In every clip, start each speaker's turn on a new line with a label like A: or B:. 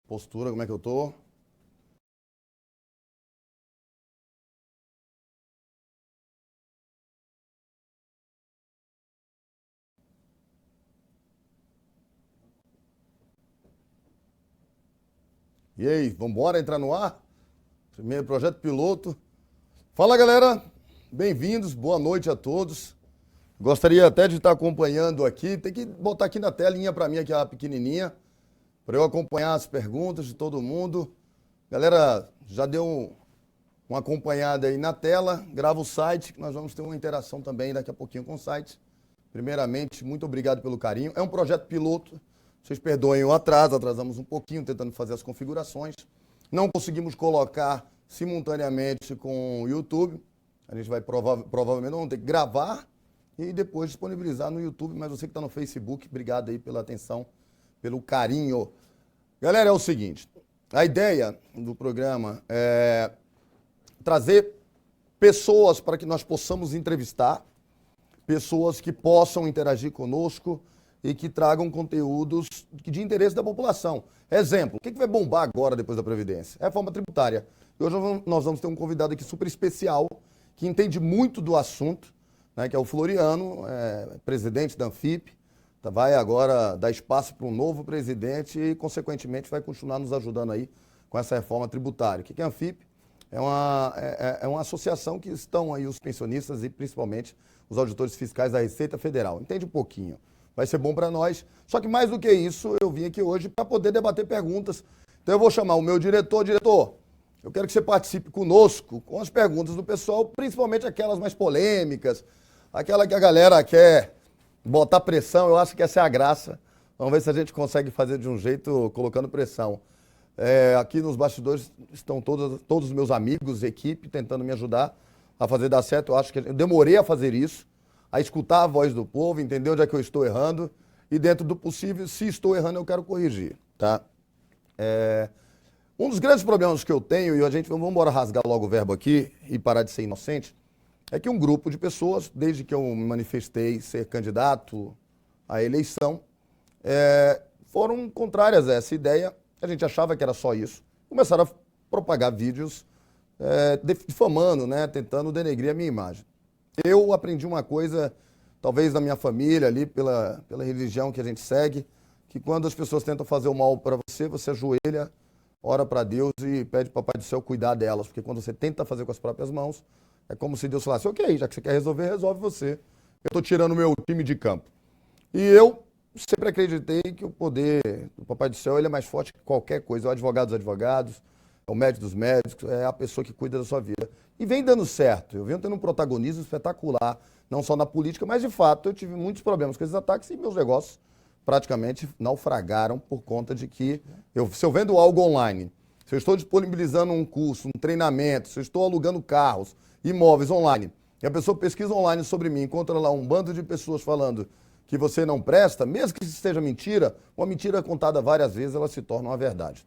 A: Postura, como é que eu tô? E aí, vambora entrar no ar? Primeiro projeto piloto. Fala, galera. Bem-vindos, boa noite a todos. Gostaria até de estar acompanhando aqui. Tem que botar aqui na telinha para mim, aqui a pequenininha, para eu acompanhar as perguntas de todo mundo. Galera, já deu uma acompanhada aí na tela. Grava o site, que nós vamos ter uma interação também daqui a pouquinho com o site. Primeiramente, muito obrigado pelo carinho. É um projeto piloto. Vocês perdoem o atraso, atrasamos um pouquinho tentando fazer as configurações. Não conseguimos colocar simultaneamente com o YouTube. A gente vai provavelmente vamos ter que gravar e depois disponibilizar no YouTube. Mas você que está no Facebook, obrigado aí pela atenção, pelo carinho. Galera, é o seguinte, a ideia do programa é trazer pessoas para que nós possamos entrevistar, pessoas que possam interagir conosco e que tragam conteúdos de interesse da população. Exemplo, o que vai bombar agora depois da Previdência? É a reforma tributária. E hoje nós vamos ter um convidado aqui super especial, que entende muito do assunto, né, que é o Floriano, presidente da Anfip. Vai agora dar espaço para um novo presidente e, consequentemente, vai continuar nos ajudando aí com essa reforma tributária. O que é a Anfip? É uma associação que estão aí os pensionistas e, principalmente, os auditores fiscais da Receita Federal. Entende um pouquinho. Vai ser bom para nós. Só que mais do que isso, eu vim aqui hoje para poder debater perguntas. Então eu vou chamar o meu diretor. Diretor, eu quero que você participe conosco com as perguntas do pessoal, principalmente aquelas mais polêmicas, aquela que a galera quer botar pressão. Eu acho que essa é a graça. Vamos ver se a gente consegue fazer de um jeito colocando pressão. Aqui nos bastidores estão todos os meus amigos, equipe, tentando me ajudar a fazer dar certo. Eu acho que eu demorei a fazer isso, a escutar a voz do povo, entender onde é que eu estou errando e, dentro do possível, se estou errando, eu quero corrigir, tá? Um dos grandes problemas que eu tenho, e a gente, vamos embora rasgar logo o verbo aqui e parar de ser inocente, é que um grupo de pessoas, desde que eu me manifestei ser candidato à eleição, foram contrárias a essa ideia. A gente achava que era só isso. Começaram a propagar vídeos difamando, né, tentando denegrir a minha imagem. Eu aprendi uma coisa, talvez da minha família ali, pela religião que a gente segue, que quando as pessoas tentam fazer o mal para você, você ajoelha, ora para Deus e pede para o Papai do Céu cuidar delas. Porque quando você tenta fazer com as próprias mãos, é como se Deus falasse, ok, já que você quer resolver, resolve você. Eu estou tirando o meu time de campo. E eu sempre acreditei que o poder do Papai do Céu ele é mais forte que qualquer coisa. É o advogado dos advogados, é o médico dos médicos, é a pessoa que cuida da sua vida. E vem dando certo. Eu venho tendo um protagonismo espetacular, não só na política, mas de fato eu tive muitos problemas com esses ataques e meus negócios praticamente naufragaram por conta de que se eu vendo algo online, se eu estou disponibilizando um curso, um treinamento, se eu estou alugando carros, imóveis online, e a pessoa pesquisa online sobre mim, encontra lá um bando de pessoas falando que você não presta, mesmo que isso seja mentira, uma mentira contada várias vezes, ela se torna uma verdade.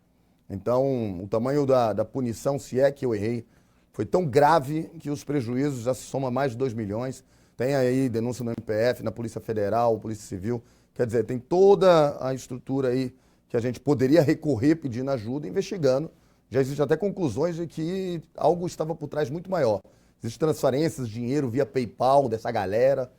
A: Então, o tamanho da punição, se é que eu errei, foi tão grave que os prejuízos já se somam a mais de 2 milhões. Tem aí denúncia no MPF, na Polícia Federal, Polícia Civil. Quer dizer, tem toda a estrutura aí que a gente poderia recorrer pedindo ajuda, investigando. Já existem até conclusões de que algo estava por trás muito maior. Existem transferências, dinheiro via PayPal dessa galera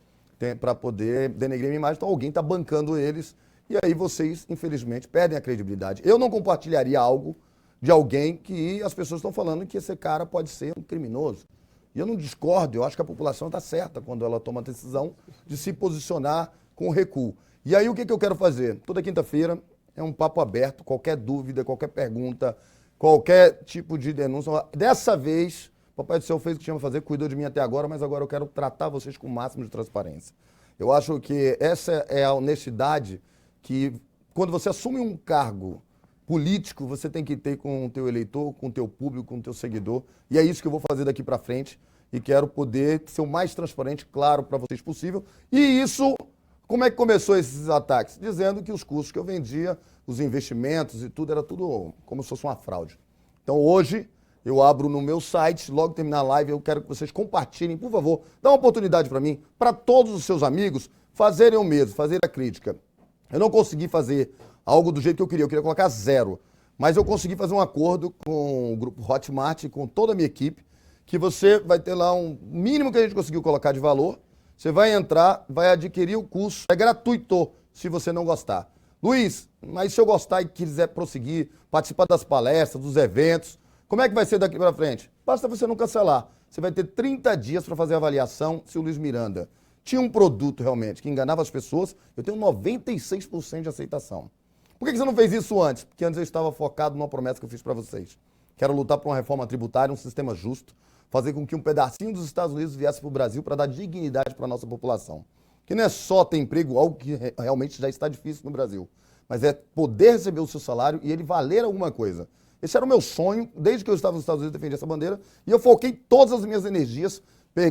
A: para poder denegrir a minha imagem. Então alguém está bancando eles e aí vocês, infelizmente, perdem a credibilidade. Eu não compartilharia algo de alguém que as pessoas estão falando que esse cara pode ser um criminoso. E eu não discordo, eu acho que a população está certa quando ela toma a decisão de se posicionar com recuo. E aí o que eu quero fazer? Toda quinta-feira é um papo aberto, qualquer dúvida, qualquer pergunta, qualquer tipo de denúncia. Dessa vez, o Papai do Céu fez o que tinha que fazer, cuidou de mim até agora, mas agora eu quero tratar vocês com o máximo de transparência. Eu acho que essa é a honestidade que, quando você assume um cargo político, você tem que ter com o teu eleitor, com o teu público, com o teu seguidor. E é isso que eu vou fazer daqui para frente. E quero poder ser o mais transparente, claro, para vocês possível. E isso, como é que começou esses ataques? Dizendo que os cursos que eu vendia, os investimentos e tudo, era tudo como se fosse uma fraude. Então hoje, eu abro no meu site, logo terminar a live, eu quero que vocês compartilhem, por favor, dá uma oportunidade para mim, para todos os seus amigos, fazerem o mesmo, fazer a crítica. Eu não consegui fazer algo do jeito que eu queria colocar 0. Mas eu consegui fazer um acordo com o grupo Hotmart, com toda a minha equipe, que você vai ter lá um mínimo que a gente conseguiu colocar de valor. Você vai entrar, vai adquirir o curso, é gratuito se você não gostar. Luiz, mas se eu gostar e quiser prosseguir, participar das palestras, dos eventos, como é que vai ser daqui para frente? Basta você não cancelar. Você vai ter 30 dias para fazer a avaliação se o Luiz Miranda tinha um produto realmente que enganava as pessoas. Eu tenho 96% de aceitação. Por que você não fez isso antes? Porque antes eu estava focado numa promessa que eu fiz para vocês. Quero lutar por uma reforma tributária, um sistema justo, fazer com que um pedacinho dos Estados Unidos viesse para o Brasil para dar dignidade para a nossa população. Que não é só ter emprego, algo que realmente já está difícil no Brasil, mas é poder receber o seu salário e ele valer alguma coisa. Esse era o meu sonho, desde que eu estava nos Estados Unidos, defendi essa bandeira, e eu foquei todas as minhas energias,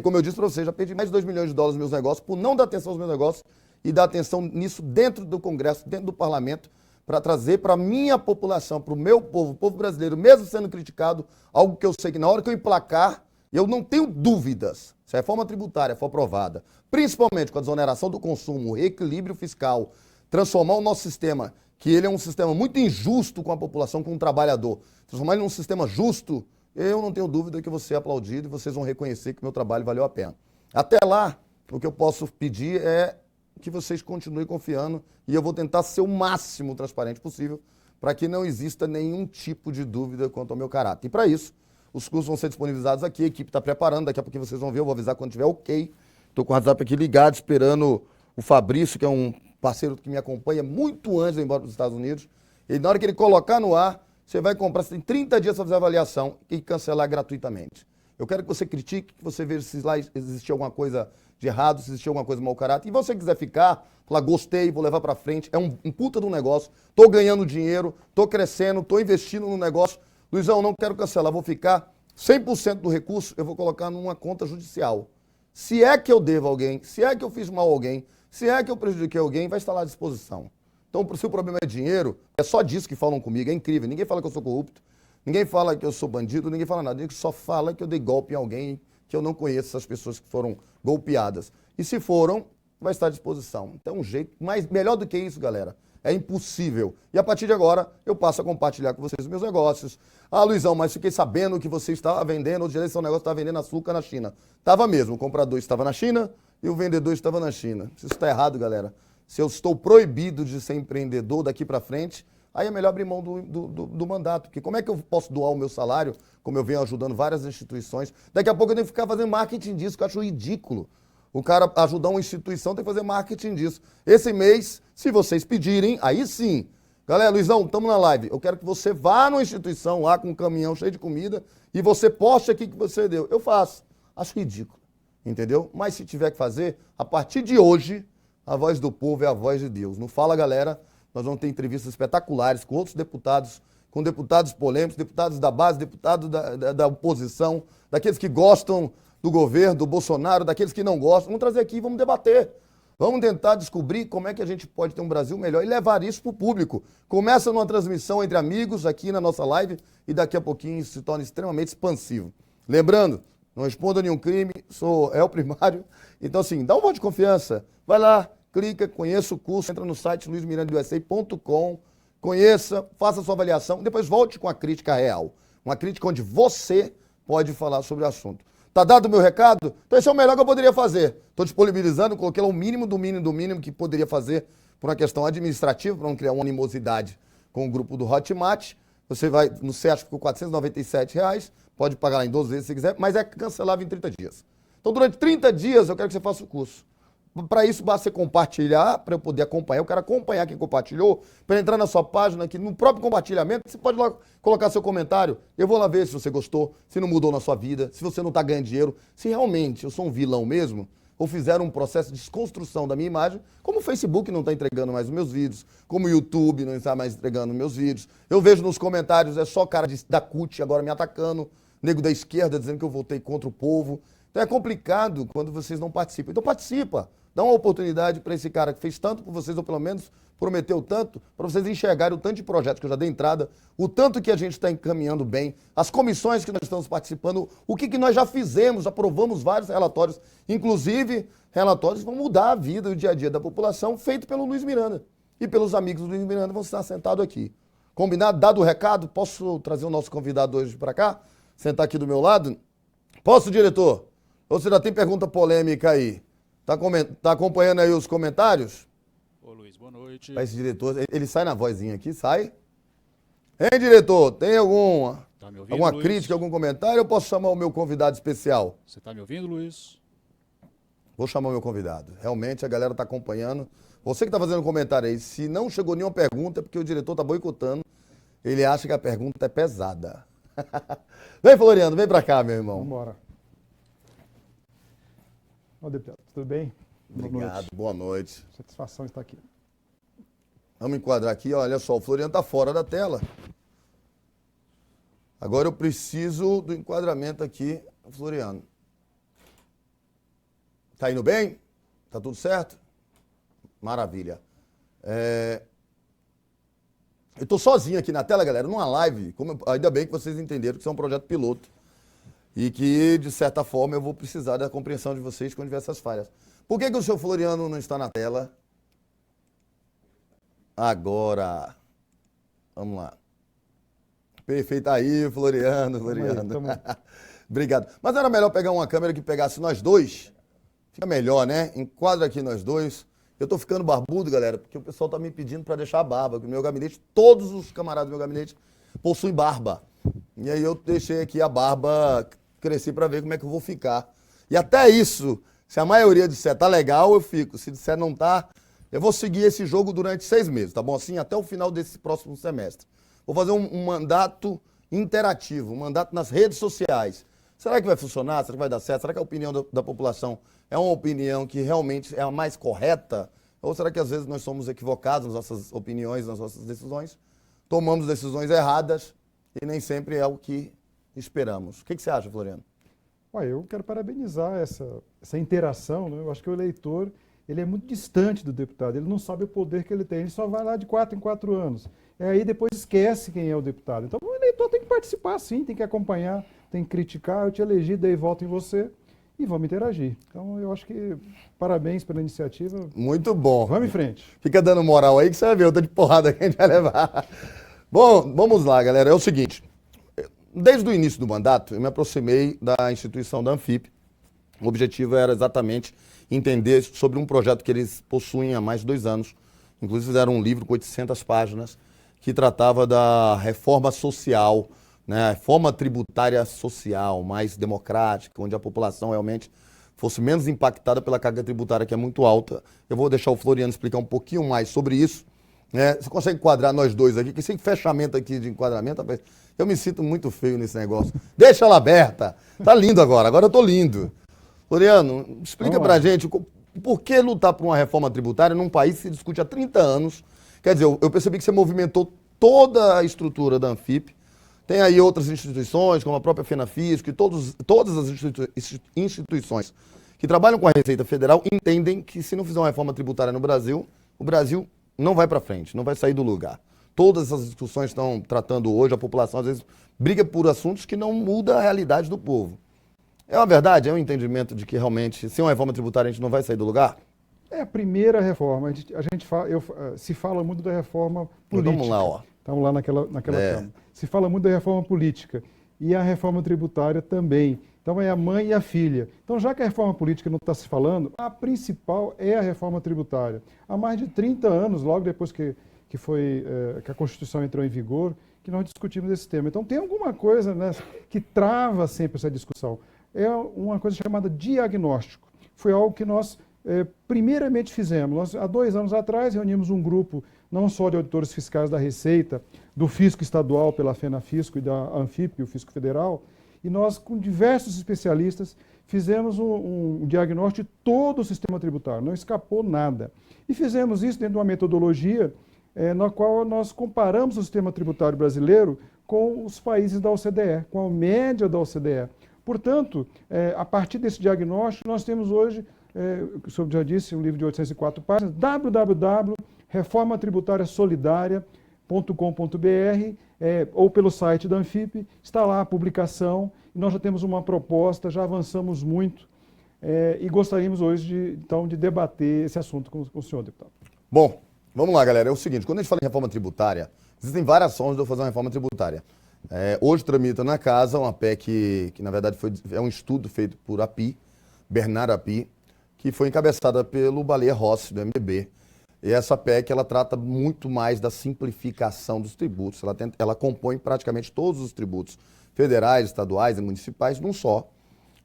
A: como eu disse para vocês, já perdi mais de $2 milhões nos meus negócios, por não dar atenção aos meus negócios e dar atenção nisso dentro do Congresso, dentro do Parlamento, para trazer para a minha população, para o meu povo, o povo brasileiro, mesmo sendo criticado, algo que eu sei que na hora que eu emplacar, eu não tenho dúvidas, se a reforma tributária for aprovada, principalmente com a desoneração do consumo, o reequilíbrio fiscal, transformar o nosso sistema, que ele é um sistema muito injusto com a população, com o trabalhador, transformar ele num sistema justo, eu não tenho dúvida que eu vou ser aplaudido e vocês vão reconhecer que o meu trabalho valeu a pena. Até lá, o que eu posso pedir é que vocês continuem confiando e eu vou tentar ser o máximo transparente possível para que não exista nenhum tipo de dúvida quanto ao meu caráter. E para isso, os cursos vão ser disponibilizados aqui, a equipe está preparando, daqui a pouquinho vocês vão ver, eu vou avisar quando tiver ok. Estou com o WhatsApp aqui ligado, esperando o Fabrício, que é um parceiro que me acompanha muito antes de ir embora para os Estados Unidos. E na hora que ele colocar no ar, você vai comprar, você tem 30 dias para fazer a avaliação e cancelar gratuitamente. Eu quero que você critique, que você veja se lá existiu alguma coisa de errado, se existiu alguma coisa de mau caráter. E se você quiser ficar, falar, gostei, vou levar para frente, é um puta de um negócio, estou ganhando dinheiro, estou crescendo, estou investindo no negócio. Luizão, não quero cancelar, vou ficar 100% do recurso, eu vou colocar numa conta judicial. Se é que eu devo a alguém, se é que eu fiz mal a alguém, se é que eu prejudiquei alguém, vai estar lá à disposição. Então, se o problema é dinheiro, é só disso que falam comigo, é incrível. Ninguém fala que eu sou corrupto, ninguém fala que eu sou bandido, ninguém fala nada. Ninguém só fala que eu dei golpe em alguém, que eu não conheço essas pessoas que foram golpeadas. E se foram, vai estar à disposição. Então, um jeito, mas melhor do que isso, galera, é impossível. E a partir de agora, eu passo a compartilhar com vocês os meus negócios. Ah, Luizão, mas fiquei sabendo que você estava vendendo, o seu negócio estava vendendo açúcar na China. Estava mesmo, o comprador estava na China e o vendedor estava na China. Isso está errado, galera. Se eu estou proibido de ser empreendedor daqui para frente, aí é melhor abrir mão do mandato. Porque como é que eu posso doar o meu salário, como eu venho ajudando várias instituições? Daqui a pouco eu tenho que ficar fazendo marketing disso, que eu acho ridículo. O cara ajudar uma instituição tem que fazer marketing disso. Esse mês, se vocês pedirem, aí sim. Galera, Luizão, estamos na live. Eu quero que você vá numa instituição lá com um caminhão cheio de comida e você poste aqui que você deu. Eu faço. Acho ridículo. Entendeu? Mas se tiver que fazer, a partir de hoje, a voz do povo é a voz de Deus. Não fala, galera. Nós vamos ter entrevistas espetaculares com outros deputados, com deputados polêmicos, deputados da base, deputados da oposição, daqueles que gostam do governo, do Bolsonaro, daqueles que não gostam. Vamos trazer aqui e vamos debater. Vamos tentar descobrir como é que a gente pode ter um Brasil melhor e levar isso para o público. Começa numa transmissão entre amigos aqui na nossa live e daqui a pouquinho isso se torna extremamente expansivo. Lembrando, não respondo a nenhum crime, sou réu primário. Então, assim, dá um voto de confiança. Vai lá, clica, conheça o curso, entra no site luizmirandosa.com, conheça, faça a sua avaliação, depois volte com a crítica real. Uma crítica onde você pode falar sobre o assunto. Tá dado o meu recado? Então esse é o melhor que eu poderia fazer. Estou disponibilizando, coloquei lá o mínimo do mínimo do mínimo que poderia fazer por uma questão administrativa, para não criar uma animosidade com o grupo do Hotmart. Você vai no site por R$ 497, pode pagar lá em 12 vezes se quiser, mas é cancelável em 30 dias. Então durante 30 dias eu quero que você faça o curso. Para isso, basta você compartilhar, para eu poder acompanhar. Eu quero acompanhar quem compartilhou, para entrar na sua página, que no próprio compartilhamento, você pode lá colocar seu comentário. Eu vou lá ver se você gostou, se não mudou na sua vida, se você não está ganhando dinheiro, se realmente eu sou um vilão mesmo, ou fizeram um processo de desconstrução da minha imagem, como o Facebook não está entregando mais os meus vídeos, como o YouTube não está mais entregando os meus vídeos. Eu vejo nos comentários, é só cara da CUT agora me atacando, nego da esquerda dizendo que eu votei contra o povo. Então é complicado quando vocês não participam. Então participa. Dá uma oportunidade para esse cara que fez tanto por vocês, ou pelo menos prometeu tanto, para vocês enxergarem o tanto de projetos que eu já dei entrada, o tanto que a gente está encaminhando bem, as comissões que nós estamos participando, o que nós já fizemos, aprovamos vários relatórios, inclusive relatórios que vão mudar a vida e o dia a dia da população, feito pelo Luiz Miranda. E pelos amigos do Luiz Miranda vão estar sentados aqui. Combinado? Dado o recado, posso trazer o nosso convidado hoje para cá? Sentar aqui do meu lado? Posso, diretor? Ou você já tem pergunta polêmica aí? Tá acompanhando aí os comentários?
B: Ô Luiz, boa noite.
A: Esse diretor, ele sai na vozinha aqui, sai? Hein, diretor? Tem alguma
B: Luiz?
A: Crítica, algum comentário? Eu posso chamar o meu convidado especial?
B: Você tá me ouvindo, Luiz?
A: Vou chamar o meu convidado. Realmente a galera tá acompanhando. Você que tá fazendo comentário aí, se não chegou nenhuma pergunta, é porque o diretor tá boicotando. Ele acha que a pergunta é pesada. Vem, Floriano, vem pra cá, meu irmão.
C: Vamos embora. Ô, deputado, tudo bem?
A: Obrigado, boa noite.
C: Satisfação estar aqui.
A: Vamos enquadrar aqui, olha só, o Floriano tá fora da tela. Agora eu preciso do enquadramento aqui, Floriano. Tá indo bem? Tá tudo certo? Maravilha. Eu tô sozinho aqui na tela, galera, numa live. Ainda bem que vocês entenderam que isso é um projeto piloto. E que, de certa forma, eu vou precisar da compreensão de vocês quando tiver essas falhas. Por que o senhor Floriano não está na tela? Agora. Vamos lá. Perfeito aí, Floriano. Aí, obrigado. Mas era melhor pegar uma câmera que pegasse nós dois. Fica melhor, né? Enquadra aqui nós dois. Eu tô ficando barbudo, galera, porque o pessoal tá me pedindo para deixar a barba. No meu gabinete, todos os camaradas do meu gabinete possuem barba. E aí eu deixei aqui a barba crescer para ver como é que eu vou ficar. E até isso, se a maioria disser tá legal, eu fico. Se disser não tá, eu vou seguir esse jogo durante 6 meses, tá bom? Assim, até o final desse próximo semestre. Vou fazer um mandato interativo, um mandato nas redes sociais. Será que vai funcionar? Será que vai dar certo? Será que a opinião da população é uma opinião que realmente é a mais correta? Ou será que às vezes nós somos equivocados nas nossas opiniões, nas nossas decisões? Tomamos decisões erradas e nem sempre é o que esperamos. O que você acha, Floriano?
C: Eu quero parabenizar essa interação, né? Eu acho que o eleitor ele é muito distante do deputado, ele não sabe o poder que ele tem, ele só vai lá de 4 em 4 anos. E aí depois esquece quem é o deputado. Então o eleitor tem que participar sim, tem que acompanhar, tem que criticar, eu te elegi, dei voto em você e vamos interagir. Então eu acho que parabéns pela iniciativa.
A: Muito bom.
C: Vamos em frente.
A: Fica dando moral aí que você vai ver, eu tô de porrada que a gente vai levar. Bom, vamos lá, galera, é o seguinte, desde o início do mandato eu me aproximei da instituição da Anfip. O objetivo era exatamente entender sobre um projeto que eles possuem há mais de 2 anos. Inclusive fizeram um livro com 800 páginas que tratava da reforma social, né, a reforma tributária social, mais democrática, onde a população realmente fosse menos impactada pela carga tributária, que é muito alta. Eu vou deixar o Floriano explicar um pouquinho mais sobre isso. Né? Você consegue enquadrar nós dois aqui? Que esse fechamento aqui de enquadramento, rapaz, eu me sinto muito feio nesse negócio. Deixa ela aberta. Tá lindo agora eu tô lindo. Floriano, explica pra gente por que lutar por uma reforma tributária num país que se discute há 30 anos. Quer dizer, eu percebi que você movimentou toda a estrutura da Anfip. Tem aí outras instituições, como a própria FENAFISCO, e todas as instituições que trabalham com a Receita Federal entendem que se não fizer uma reforma tributária no Brasil, o Brasil não vai para frente, não vai sair do lugar. Todas essas discussões estão tratando hoje, a população às vezes briga por assuntos que não mudam a realidade do povo. É uma verdade? É um entendimento de que realmente, sem uma reforma tributária, a gente não vai sair do lugar?
C: É a primeira reforma. Se fala muito da reforma política.
A: Vamos lá, ó.
C: Estamos lá naquela Câmara. Se fala muito da reforma política e a reforma tributária também. Então é a mãe e a filha. Então já que a reforma política não está se falando, a principal é a reforma tributária. Há mais de 30 anos, logo depois que a Constituição entrou em vigor, que nós discutimos esse tema. Então tem alguma coisa, né, que trava sempre essa discussão. É uma coisa chamada diagnóstico. Foi algo que nós primeiramente fizemos. Nós, há 2 anos atrás, reunimos um grupo não só de auditores fiscais da Receita, do Fisco Estadual pela FENAFISCO e da Anfip, o Fisco Federal, e nós, com diversos especialistas, fizemos um diagnóstico de todo o sistema tributário, não escapou nada. E fizemos isso dentro de uma metodologia na qual nós comparamos o sistema tributário brasileiro com os países da OCDE, com a média da OCDE. Portanto, a partir desse diagnóstico, nós temos hoje, o senhor já disse, um livro de 804 páginas, www.reformatributariasolidaria.com.br ou pelo site da Anfip, está lá a publicação, e nós já temos uma proposta, já avançamos muito, e gostaríamos hoje, de debater esse assunto com o senhor, deputado.
A: Bom, vamos lá, galera. É o seguinte, quando a gente fala em reforma tributária, Existem várias formas de eu fazer uma reforma tributária. Hoje tramita na casa uma PEC que na verdade é um estudo feito por API, Bernardo API, que foi encabeçada pelo Baleia Rossi, do MDB. E essa PEC, ela trata muito mais da simplificação dos tributos. Ela compõe praticamente todos os tributos federais, estaduais e municipais num só.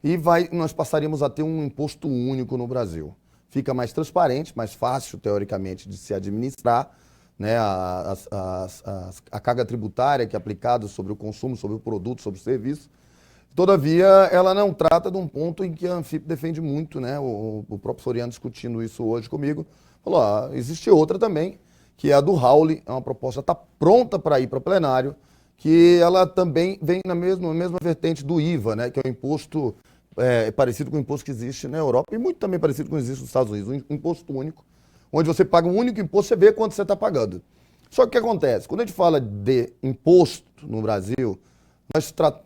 A: E nós passaríamos a ter um imposto único no Brasil. Fica mais transparente, mais fácil, teoricamente, de se administrar, né, a carga tributária que é aplicada sobre o consumo, sobre o produto, sobre o serviço. Todavia, ela não trata de um ponto em que a Anfip defende muito, né? O próprio Floriano discutindo isso hoje comigo, falou, existe outra também, que é a do Rauli, é uma proposta que está pronta para ir para o plenário, que ela também vem na mesma vertente do IVA, né? Que é um imposto parecido com o imposto que existe na Europa e muito também parecido com o que existe nos Estados Unidos, um imposto único, onde você paga um único imposto, você vê quanto você está pagando. Só que o que acontece? Quando a gente fala de imposto no Brasil,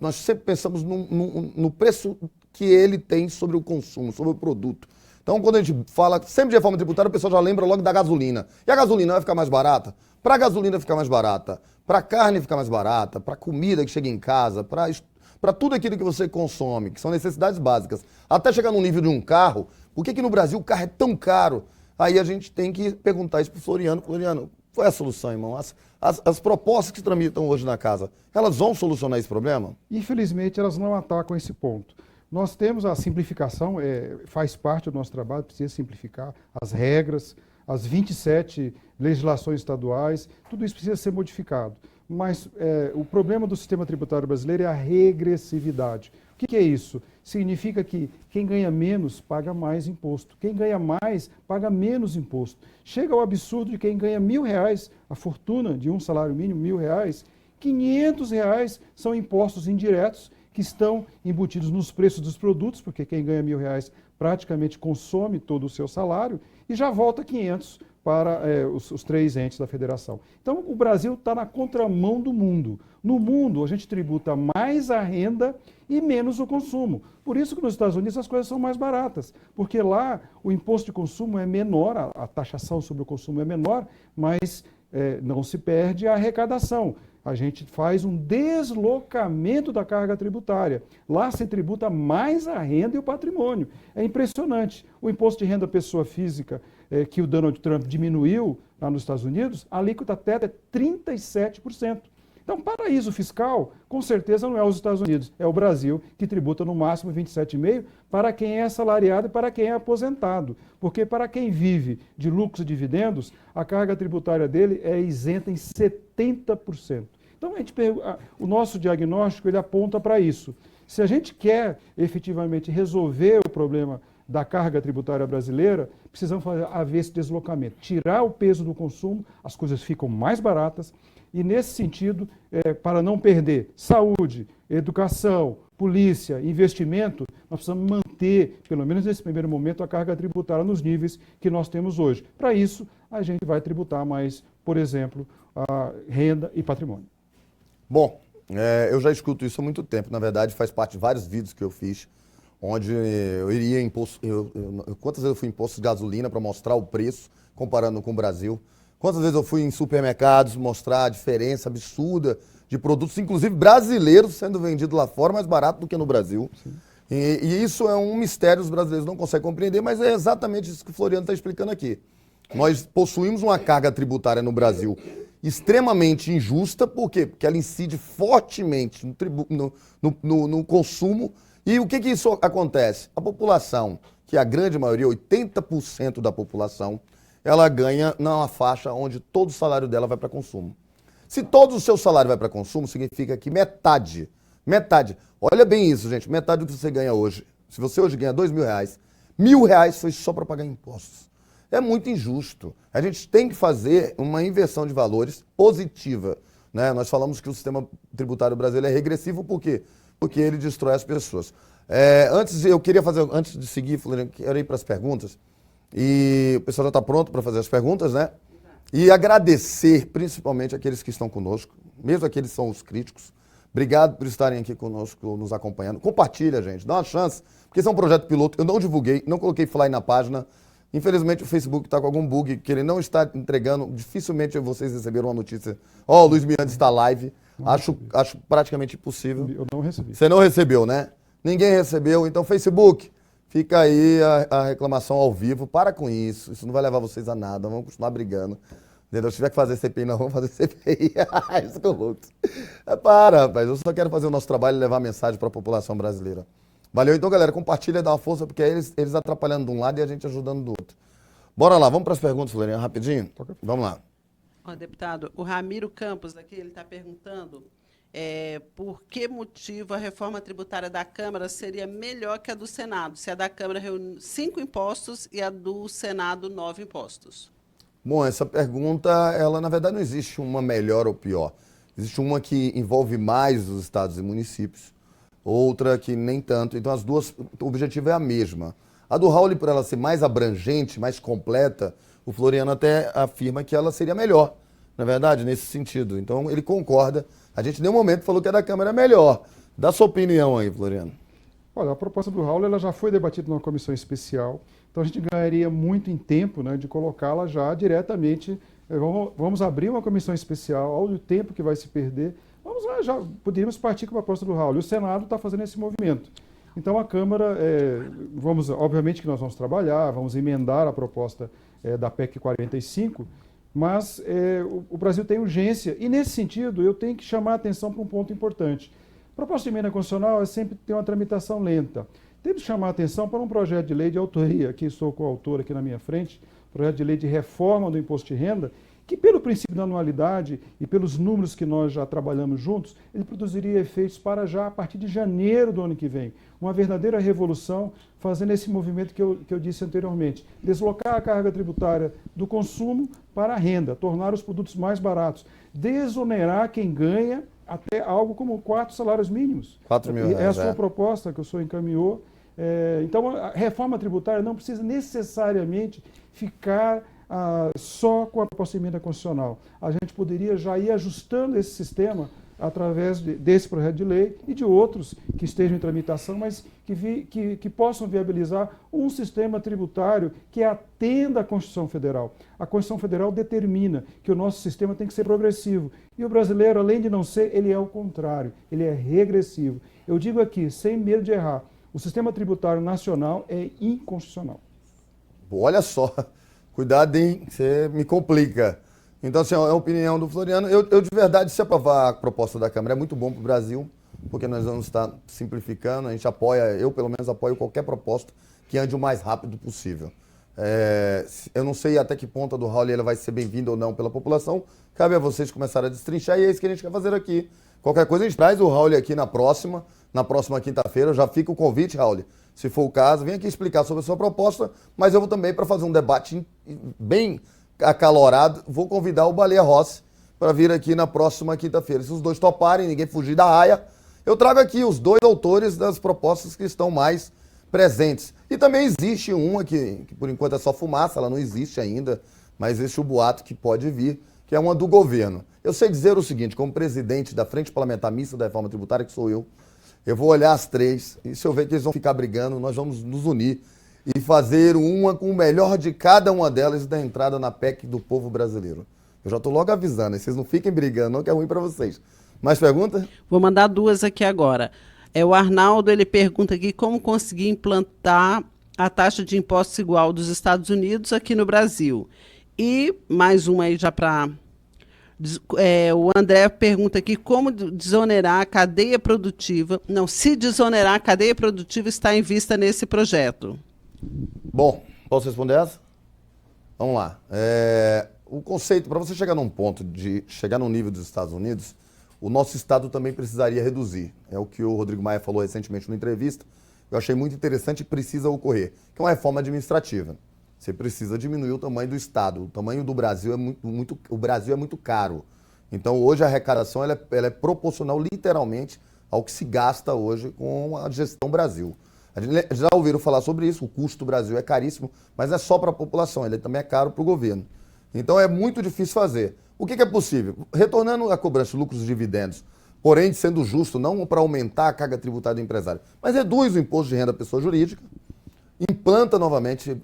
A: nós sempre pensamos no preço que ele tem sobre o consumo, sobre o produto. Então, quando a gente fala sempre de reforma tributária, o pessoal já lembra logo da gasolina. E a gasolina vai ficar mais barata? Para a gasolina ficar mais barata, para a carne ficar mais barata, para a comida que chega em casa, para tudo aquilo que você consome, que são necessidades básicas, até chegar no nível de um carro, por que no Brasil o carro é tão caro? Aí a gente tem que perguntar isso para o Floriano. Floriano, qual é a solução, irmão? As propostas que tramitam hoje na casa, elas vão solucionar esse problema?
C: Infelizmente, elas não atacam esse ponto. Nós temos a simplificação, faz parte do nosso trabalho, precisa simplificar as regras, as 27 legislações estaduais, tudo isso precisa ser modificado. Mas o problema do sistema tributário brasileiro é a regressividade. O que é isso? Significa que quem ganha menos paga mais imposto. Quem ganha mais paga menos imposto. Chega ao absurdo de quem ganha R$1.000, a fortuna de um salário mínimo, R$1.000, R$500 são impostos indiretos que estão embutidos nos preços dos produtos, porque quem ganha R$1.000 praticamente consome todo o seu salário e já volta 500 para os três entes da federação. Então, o Brasil está na contramão do mundo. No mundo, a gente tributa mais a renda e menos o consumo. Por isso que nos Estados Unidos as coisas são mais baratas, porque lá o imposto de consumo é menor, a taxação sobre o consumo é menor, mas não se perde a arrecadação. A gente faz um deslocamento da carga tributária. Lá se tributa mais a renda e o patrimônio. É impressionante. O imposto de renda pessoa física, que o Donald Trump diminuiu lá nos Estados Unidos, a alíquota teto é 37%. Então, paraíso fiscal, com certeza não é os Estados Unidos, é o Brasil, que tributa no máximo 27,5% para quem é assalariado e para quem é aposentado. Porque para quem vive de lucros e dividendos, a carga tributária dele é isenta em 70%. Então, o nosso diagnóstico ele aponta para isso. Se a gente quer efetivamente resolver o problema da carga tributária brasileira, precisamos haver esse deslocamento. Tirar o peso do consumo, as coisas ficam mais baratas. E, nesse sentido, para não perder saúde, educação, polícia, investimento, nós precisamos manter, pelo menos nesse primeiro momento, a carga tributária nos níveis que nós temos hoje. Para isso, a gente vai tributar mais, por exemplo, a renda e patrimônio.
A: Bom, eu já escuto isso há muito tempo. Na verdade, faz parte de vários vídeos que eu fiz, onde eu iria imposto. Quantas vezes eu fui em postos de gasolina para mostrar o preço, comparando com o Brasil? Quantas vezes eu fui em supermercados mostrar a diferença absurda de produtos, inclusive brasileiros, sendo vendidos lá fora mais barato do que no Brasil. E isso é um mistério, os brasileiros não conseguem compreender, mas é exatamente isso que o Floriano está explicando aqui. Nós possuímos uma carga tributária no Brasil extremamente injusta, por quê? Porque ela incide fortemente no consumo. E o que isso acontece? A população, que é a grande maioria, 80% da população, ela ganha numa faixa onde todo o salário dela vai para consumo. Se todo o seu salário vai para consumo, significa que metade, olha bem isso, gente, metade do que você ganha hoje, se você hoje ganha R$2.000, R$1.000 foi só para pagar impostos. É muito injusto. A gente tem que fazer uma inversão de valores positiva, né? Nós falamos que o sistema tributário brasileiro é regressivo, por quê? Porque ele destrói as pessoas. Antes de seguir, quero ir para as perguntas. E o pessoal já está pronto para fazer as perguntas, né? E agradecer principalmente aqueles que estão conosco, mesmo aqueles que são os críticos. Obrigado por estarem aqui conosco, nos acompanhando. Compartilha, gente, dá uma chance, porque esse é um projeto piloto. Eu não divulguei, não coloquei flyer na página. Infelizmente o Facebook está com algum bug que ele não está entregando. Dificilmente vocês receberam uma notícia. Ó, o Luiz Miranda está live. Acho praticamente impossível.
C: Eu não recebi.
A: Você não recebeu, né? Ninguém recebeu. Então, Facebook, fica aí a reclamação ao vivo. Para com isso. Isso não vai levar vocês a nada. Vamos continuar brigando. Entendeu? Se tiver que fazer CPI, nós vamos fazer CPI. Isso que eu louco. Para, rapaz. Eu só quero fazer o nosso trabalho e levar a mensagem para a população brasileira. Valeu, então, galera. Compartilha e dá uma força, porque é eles atrapalhando de um lado e a gente ajudando do outro. Bora lá, vamos para as perguntas, Florian, rapidinho? Vamos lá.
D: Ó, deputado, o Ramiro Campos aqui, ele está perguntando por que motivo a reforma tributária da Câmara seria melhor que a do Senado, se a da Câmara reúne 5 impostos e a do Senado 9 impostos.
A: Bom, essa pergunta, ela na verdade não existe uma melhor ou pior. Existe uma que envolve mais os estados e municípios, outra que nem tanto. Então as duas, o objetivo é a mesma. A do Raul, por ela ser mais abrangente, mais completa, o Floriano até afirma que ela seria melhor, na verdade, nesse sentido. Então ele concorda. A gente em nenhum momento falou que a da Câmara é melhor. Dá sua opinião aí, Floriano.
C: Olha, a proposta do Raul ela já foi debatida numa comissão especial, então a gente ganharia muito em tempo, né, de colocá-la já diretamente. Vamos abrir uma comissão especial, olha o tempo que vai se perder. Vamos lá, já poderíamos partir com a proposta do Raul. E o Senado está fazendo esse movimento. Então a Câmara, obviamente que nós vamos trabalhar, vamos emendar a proposta da PEC 45, mas o Brasil tem urgência. E nesse sentido, eu tenho que chamar a atenção para um ponto importante. A proposta de emenda constitucional sempre tem uma tramitação lenta. Temos que chamar a atenção para um projeto de lei de autoria, aqui sou coautor aqui na minha frente, projeto de lei de reforma do imposto de renda, que pelo princípio da anualidade e pelos números que nós já trabalhamos juntos, ele produziria efeitos para já a partir de janeiro do ano que vem. Uma verdadeira revolução, fazendo esse movimento que eu disse anteriormente. Deslocar a carga tributária do consumo para a renda, tornar os produtos mais baratos, desonerar quem ganha até algo como 4 salários mínimos.
A: 4 mil reais,
C: é a sua proposta que o senhor encaminhou. Então, a reforma tributária não precisa necessariamente ficar só com a proposta de emenda constitucional. A gente poderia já ir ajustando esse sistema através desse projeto de lei e de outros que estejam em tramitação, mas que possam viabilizar um sistema tributário que atenda à Constituição Federal. A Constituição Federal determina que o nosso sistema tem que ser progressivo. E o brasileiro, além de não ser, ele é o contrário, ele é regressivo. Eu digo aqui, sem medo de errar, o sistema tributário nacional é inconstitucional.
A: Olha só, cuidado, hein? Você me complica. Então, assim, é a opinião do Floriano. Eu de verdade, se aprovar a proposta da Câmara, é muito bom para o Brasil, porque nós vamos estar simplificando. A gente apoia, eu pelo menos apoio qualquer proposta que ande o mais rápido possível. Eu não sei até que ponto a do Raul ela vai ser bem-vinda ou não pela população. Cabe a vocês começarem a destrinchar e é isso que a gente quer fazer aqui. Qualquer coisa a gente traz o Raul aqui na próxima quinta-feira. Já fica o convite, Raul. Se for o caso, vem aqui explicar sobre a sua proposta, mas eu vou também, para fazer um debate bem acalorado, vou convidar o Baleia Rossi para vir aqui na próxima quinta-feira. Se os dois toparem, ninguém fugir da raia, eu trago aqui os dois autores das propostas que estão mais presentes. E também existe uma que por enquanto é só fumaça, ela não existe ainda, mas existe o boato que pode vir, que é uma do governo. Eu sei dizer o seguinte, como presidente da Frente Parlamentar Mista da Reforma Tributária, que sou eu vou olhar as três e se eu ver que eles vão ficar brigando, nós vamos nos unir e fazer uma com o melhor de cada uma delas da entrada na PEC do povo brasileiro. Eu já estou logo avisando, vocês não fiquem brigando, não, que é ruim para vocês. Mais pergunta?
D: Vou mandar 2 aqui agora. O Arnaldo, ele pergunta aqui como conseguir implantar a taxa de impostos igual dos Estados Unidos aqui no Brasil. E mais uma aí já para... o André pergunta aqui como desonerar a cadeia produtiva. Não, se desonerar a cadeia produtiva está em vista nesse projeto.
A: Bom, posso responder essa? Vamos lá. O conceito, para você chegar num ponto de chegar no nível dos Estados Unidos, o nosso Estado também precisaria reduzir. É o que o Rodrigo Maia falou recentemente numa entrevista. Eu achei muito interessante e precisa ocorrer, que é uma reforma administrativa. Você precisa diminuir o tamanho do Estado. O tamanho do Brasil o Brasil é muito caro. Então, hoje a arrecadação ela é proporcional, literalmente, ao que se gasta hoje com a gestão Brasil. Já ouviram falar sobre isso, o custo do Brasil é caríssimo, mas não é só para a população, ele também é caro para o governo. Então, é muito difícil fazer. O que é possível? Retornando a cobrança de lucros e dividendos, porém sendo justo, não para aumentar a carga tributária do empresário, mas reduz o imposto de renda à pessoa jurídica, implanta novamente,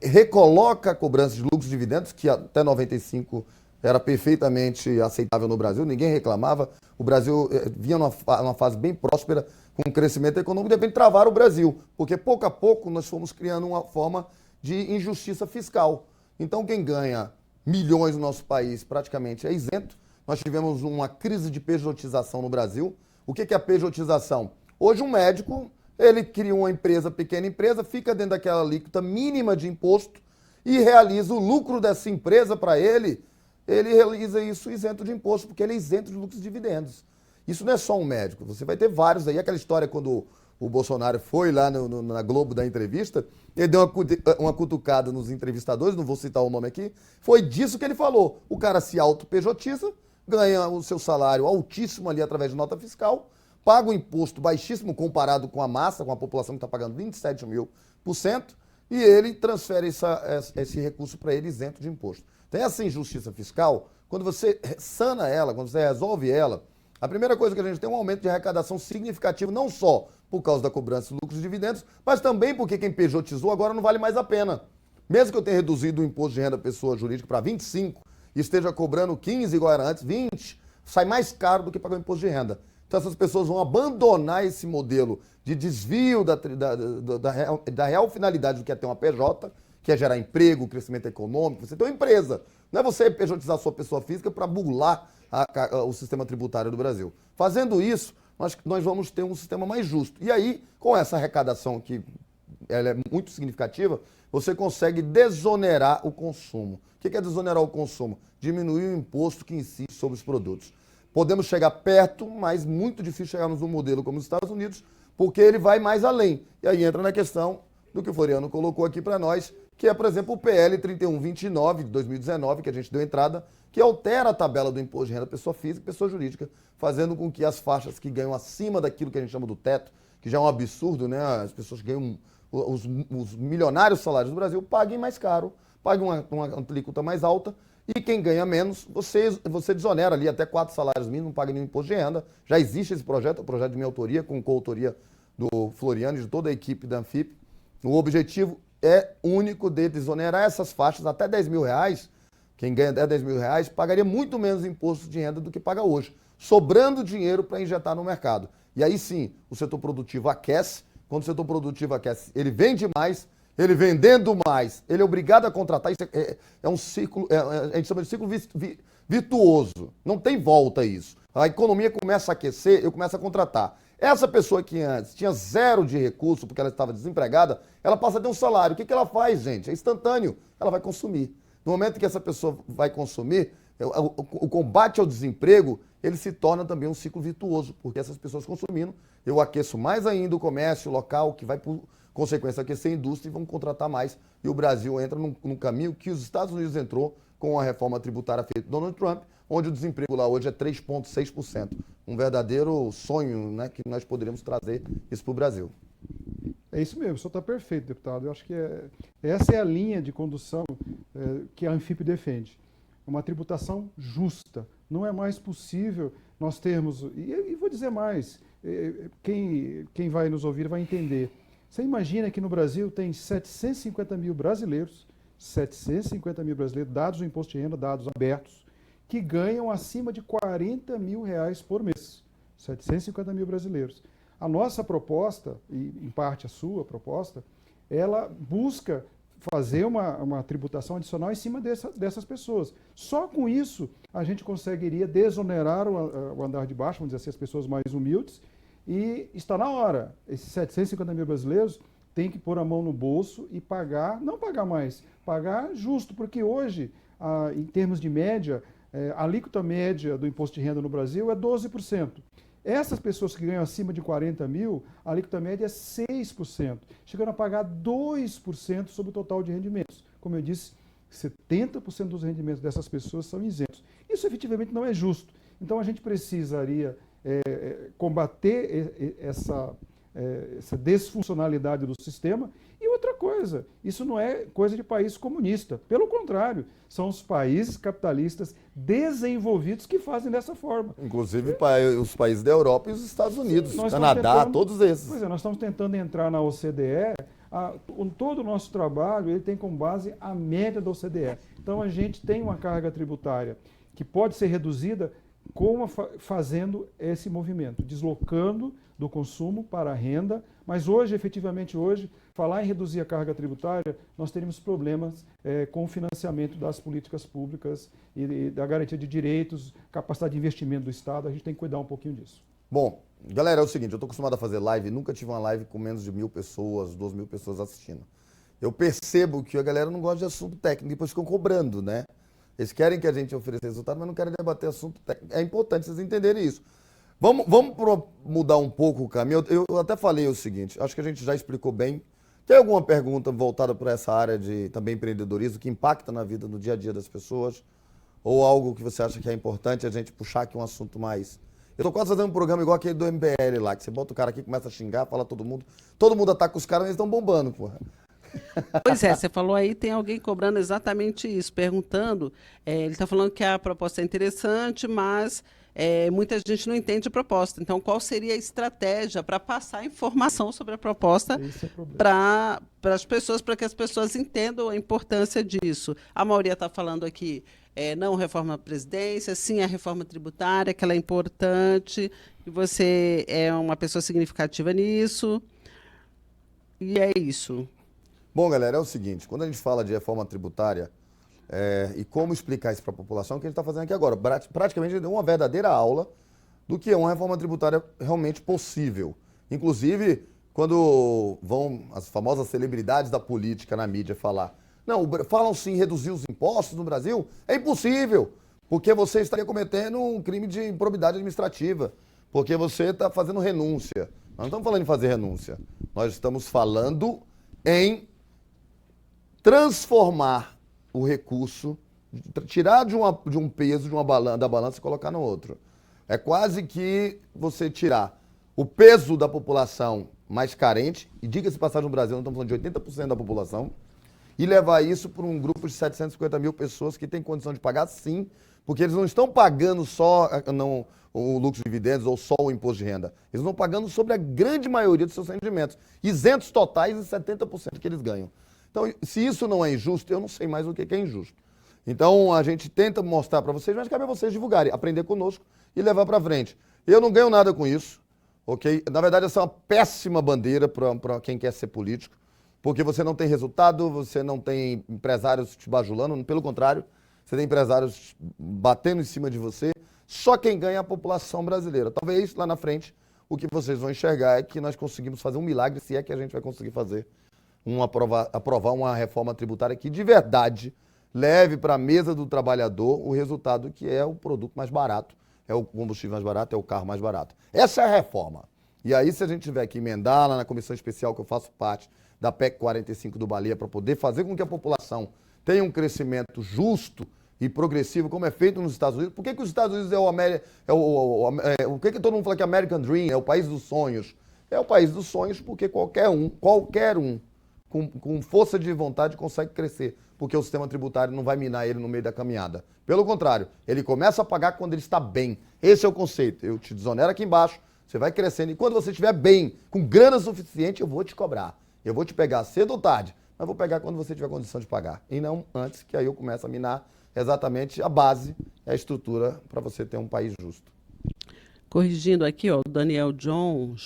A: recoloca a cobrança de lucros e dividendos, que até 95 era perfeitamente aceitável no Brasil, ninguém reclamava. O Brasil vinha numa fase bem próspera, com um crescimento econômico, de repente travaram o Brasil, porque pouco a pouco nós fomos criando uma forma de injustiça fiscal. Então quem ganha milhões no nosso país praticamente é isento. Nós tivemos uma crise de pejotização no Brasil. O que é a pejotização? Hoje um médico, ele cria uma empresa, pequena empresa, fica dentro daquela alíquota mínima de imposto e realiza o lucro dessa empresa para ele realiza isso isento de imposto, porque ele é isento de lucros e dividendos. Isso não é só um médico, você vai ter vários aí. Aquela história quando o Bolsonaro foi lá na Globo da entrevista, ele deu uma cutucada nos entrevistadores, não vou citar o nome aqui, foi disso que ele falou. O cara se auto-pejotiza, ganha o seu salário altíssimo ali através de nota fiscal, paga um imposto baixíssimo comparado com a massa, com a população que está pagando 27.000%, e ele transfere esse recurso para ele isento de imposto. Então essa injustiça fiscal, quando você sana ela, quando você resolve ela, a primeira coisa que a gente tem é um aumento de arrecadação significativo, não só por causa da cobrança de lucros e dividendos, mas também porque quem pejotizou agora não vale mais a pena. Mesmo que eu tenha reduzido o imposto de renda da pessoa jurídica para 25 e esteja cobrando 15 igual era antes, 20, sai mais caro do que pagar o imposto de renda. Então essas pessoas vão abandonar esse modelo de desvio da real finalidade do que é ter uma PJ, que é gerar emprego, crescimento econômico. Você tem uma empresa, não é você pejotizar a sua pessoa física para burlar o sistema tributário do Brasil. Fazendo isso, nós vamos ter um sistema mais justo. E aí, com essa arrecadação que ela é muito significativa, você consegue desonerar o consumo. O que é desonerar o consumo? Diminuir o imposto que incide sobre os produtos. Podemos chegar perto, mas muito difícil chegarmos num modelo como os Estados Unidos, porque ele vai mais além. E aí entra na questão do que o Floriano colocou aqui para nós, que é, por exemplo, o PL 3129 de 2019, que a gente deu entrada, que altera a tabela do imposto de renda pessoa física e pessoa jurídica, fazendo com que as faixas que ganham acima daquilo que a gente chama do teto, que já é um absurdo, né? As pessoas que ganham os milionários salários do Brasil paguem mais caro, paguem uma alíquota mais alta, e quem ganha menos, você desonera ali até 4 salários mínimos, não paga nenhum imposto de renda. Já existe esse projeto, é um projeto de minha autoria, com coautoria do Floriano e de toda a equipe da Anfip. O objetivo é único de desonerar essas faixas até R$10.000. Quem ganha até R$10.000 pagaria muito menos imposto de renda do que paga hoje, sobrando dinheiro para injetar no mercado. E aí sim, o setor produtivo aquece. Quando o setor produtivo aquece, ele vende mais, ele vendendo mais, ele é obrigado a contratar. Isso é um ciclo, a gente chama de ciclo virtuoso. Não tem volta isso. A economia começa a aquecer, eu começo a contratar. Essa pessoa que antes tinha 0 de recurso porque ela estava desempregada, ela passa a ter um salário. O que ela faz, gente? É instantâneo. Ela vai consumir. No momento que essa pessoa vai consumir, o combate ao desemprego, ele se torna também um ciclo virtuoso, porque essas pessoas consumindo, eu aqueço mais ainda o comércio local, que vai, por consequência, aquecer a indústria e vão contratar mais. E o Brasil entra num caminho que os Estados Unidos entrou com a reforma tributária feita por Donald Trump, onde o desemprego lá hoje é 3,6%. Um verdadeiro sonho, né, que nós poderíamos trazer isso para o Brasil.
C: É isso mesmo, o senhor está perfeito, deputado. Eu acho que essa é a linha de condução que a Anfip defende. Uma tributação justa. Não é mais possível nós termos... E vou dizer mais, quem vai nos ouvir vai entender. Você imagina que no Brasil tem 750 mil brasileiros, dados do imposto de renda, dados abertos, que ganham acima de R$40 mil por mês. 750 mil brasileiros. A nossa proposta, e em parte a sua proposta, ela busca fazer uma tributação adicional em cima dessas pessoas. Só com isso a gente conseguiria desonerar o andar de baixo, vamos dizer assim, as pessoas mais humildes, e está na hora. Esses 750 mil brasileiros têm que pôr a mão no bolso e pagar, não pagar mais, pagar justo, porque hoje, em termos de média, a alíquota média do imposto de renda no Brasil é 12%. Essas pessoas que ganham acima de 40 mil, a alíquota média é 6%, chegando a pagar 2% sobre o total de rendimentos. Como eu disse, 70% dos rendimentos dessas pessoas são isentos. Isso efetivamente não é justo. Então a gente precisaria combater essa desfuncionalidade do sistema. E outra coisa, isso não é coisa de país comunista. Pelo contrário, são os países capitalistas desenvolvidos que fazem dessa forma.
A: Inclusive os países da Europa e os Estados Unidos,
C: Sim,
A: Canadá, todos esses.
C: Pois é, nós estamos tentando entrar na OCDE Todo o nosso trabalho ele tem como base a média da OCDE. Então, a gente tem uma carga tributária que pode ser reduzida fazendo esse movimento, deslocando do consumo para a renda, mas hoje, efetivamente hoje, falar em reduzir a carga tributária, nós teríamos problemas com o financiamento das políticas públicas e da garantia de direitos, capacidade de investimento do Estado, a gente tem que cuidar um pouquinho disso.
A: Bom, galera, é o seguinte, eu estou acostumado a fazer live, nunca tive uma live com menos de 1.000 pessoas, 2.000 pessoas assistindo. Eu percebo que a galera não gosta de assunto técnico, depois ficam cobrando, né? Eles querem que a gente ofereça resultado, mas não querem debater assunto técnico. É importante vocês entenderem isso. Vamos mudar um pouco o caminho. Eu até falei o seguinte, acho que a gente já explicou bem. Tem alguma pergunta voltada para essa área de também empreendedorismo que impacta na vida, no dia a dia das pessoas? Ou algo que você acha que é importante a gente puxar aqui um assunto mais... Eu tô quase fazendo um programa igual aquele do MBL lá, que você bota o cara aqui, começa a xingar, fala todo mundo ataca os caras, mas eles estão bombando, porra.
D: Pois é, você falou aí, tem alguém cobrando exatamente isso, perguntando, ele está falando que a proposta é interessante, mas muita gente não entende a proposta. Então, qual seria a estratégia para passar informação sobre a proposta para as pessoas, para que as pessoas entendam a importância disso? A maioria está falando aqui, não reforma da Previdência, sim a reforma tributária, que ela é importante, e você é uma pessoa significativa nisso, e é isso.
A: Bom, galera, é o seguinte, quando a gente fala de reforma tributária e como explicar isso para a população, o que a gente está fazendo aqui agora? Praticamente a gente deu uma verdadeira aula do que é uma reforma tributária realmente possível. Inclusive, quando vão as famosas celebridades da política na mídia falar, não, falam sim em reduzir os impostos no Brasil, é impossível, porque você estaria cometendo um crime de improbidade administrativa, porque você está fazendo renúncia. Nós não estamos falando em fazer renúncia, nós estamos falando em transformar o recurso, tirar de um peso da balança e colocar no outro. É quase que você tirar o peso da população mais carente, e diga-se de passagem no Brasil, nós estamos falando de 80% da população, e levar isso para um grupo de 750 mil pessoas que tem condição de pagar sim, porque eles não estão pagando só o lucro de dividendos ou só o imposto de renda. Eles estão pagando sobre a grande maioria dos seus rendimentos, isentos totais e 70% que eles ganham. Então, se isso não é injusto, eu não sei mais o que é injusto. Então, a gente tenta mostrar para vocês, mas cabe a vocês divulgarem, aprender conosco e levar para frente. Eu não ganho nada com isso, ok? Na verdade, essa é uma péssima bandeira para quem quer ser político, porque você não tem resultado, você não tem empresários te bajulando, pelo contrário, você tem empresários batendo em cima de você, só quem ganha é a população brasileira. Talvez lá na frente o que vocês vão enxergar é que nós conseguimos fazer um milagre, se é que a gente vai conseguir fazer, aprovar uma reforma tributária que de verdade leve para a mesa do trabalhador o resultado que é o produto mais barato, é o combustível mais barato, é o carro mais barato. Essa é a reforma. E aí, se a gente tiver que emendar lá na comissão especial que eu faço parte da PEC 45 do Baleia para poder fazer com que a população tenha um crescimento justo e progressivo, como é feito nos Estados Unidos. Por que os Estados Unidos o que todo mundo fala que é American Dream, é o país dos sonhos? É o país dos sonhos porque qualquer um com força de vontade consegue crescer, porque o sistema tributário não vai minar ele no meio da caminhada. Pelo contrário, ele começa a pagar quando ele está bem. Esse é o conceito. Eu te desonero aqui embaixo, você vai crescendo, e quando você estiver bem, com grana suficiente, eu vou te cobrar. Eu vou te pegar cedo ou tarde, mas vou pegar quando você tiver condição de pagar. E não antes, que aí eu começo a minar exatamente a base, a estrutura para você ter um país justo.
D: Corrigindo aqui, ó, o Daniel João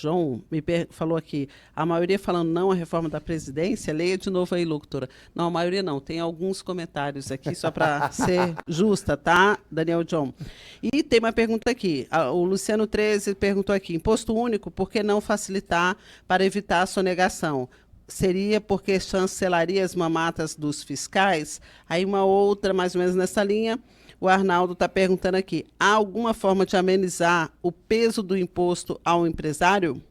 D: falou aqui, a maioria falando não à reforma da Previdência, leia de novo aí, locutora. Não, a maioria não, tem alguns comentários aqui, só para ser justa, tá, Daniel João? E tem uma pergunta aqui, o Luciano 13 perguntou aqui, imposto único, por que não facilitar para evitar a sonegação? Seria porque chancelaria as mamatas dos fiscais? Aí uma outra, mais ou menos nessa linha, o Arnaldo está perguntando aqui, há alguma forma de amenizar o peso do imposto ao empresário?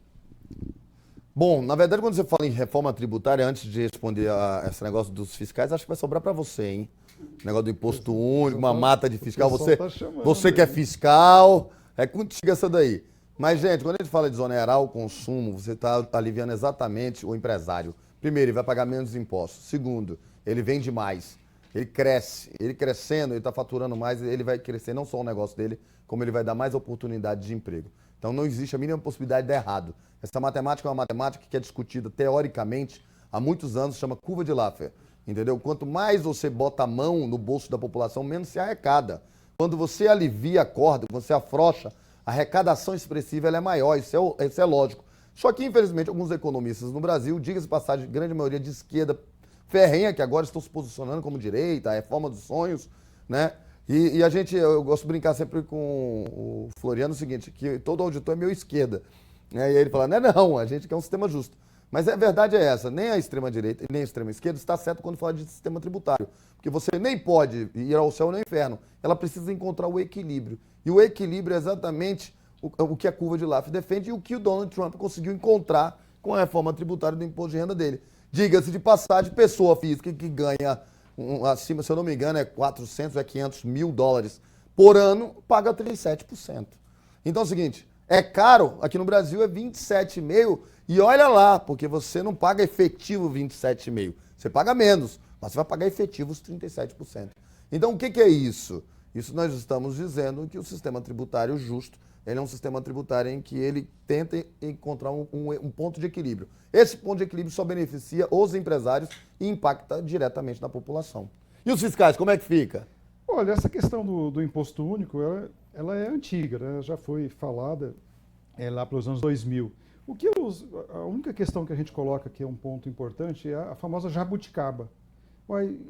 A: Bom, na verdade, quando você fala em reforma tributária, antes de responder a esse negócio dos fiscais, acho que vai sobrar para você, hein? O negócio do imposto único, uma mata de fiscal, você que é fiscal, contigo essa daí. Mas, gente, quando a gente fala de desonerar o consumo, você está aliviando exatamente o empresário. Primeiro, ele vai pagar menos impostos. Segundo, ele vende mais. Ele cresce, ele crescendo, ele está faturando mais, ele vai crescer não só o negócio dele, como ele vai dar mais oportunidade de emprego. Então não existe a mínima possibilidade de dar errado. Essa matemática é uma matemática que é discutida teoricamente há muitos anos, chama curva de Laffer, entendeu? Quanto mais você bota a mão no bolso da população, menos se arrecada. Quando você alivia a corda, você afrouxa, a arrecadação expressiva ela é maior, isso é lógico. Só que, infelizmente, alguns economistas no Brasil, diga-se de passagem, grande maioria de esquerda ferrenha, que agora estão se posicionando como direita, a reforma dos sonhos, né? E eu gosto de brincar sempre com o Floriano o seguinte, que todo auditor é meio esquerda. Né? E aí ele fala, não, a gente quer um sistema justo. Mas a verdade é essa, nem a extrema-direita nem a extrema-esquerda está certo quando fala de sistema tributário. Porque você nem pode ir ao céu nem ao inferno. Ela precisa encontrar o equilíbrio. E o equilíbrio é exatamente o que a curva de Laffer defende e o que o Donald Trump conseguiu encontrar com a reforma tributária do imposto de renda dele. Diga-se de passagem, pessoa física que ganha acima, se eu não me engano, é 400 a 500 mil dólares por ano, paga 37%. Então é o seguinte, é caro, aqui no Brasil é 27,5%, e olha lá, porque você não paga efetivo 27,5%, você paga menos, mas você vai pagar efetivos 37%. Então o que é isso? Isso nós estamos dizendo que o sistema tributário justo, ele é um sistema tributário em que ele tenta encontrar um ponto de equilíbrio. Esse ponto de equilíbrio só beneficia os empresários e impacta diretamente na população. E os fiscais, como é que fica?
C: Olha, essa questão do imposto único, ela é antiga, né? Já foi falada lá pelos anos 2000. A única questão que a gente coloca que é um ponto importante é a famosa jabuticaba.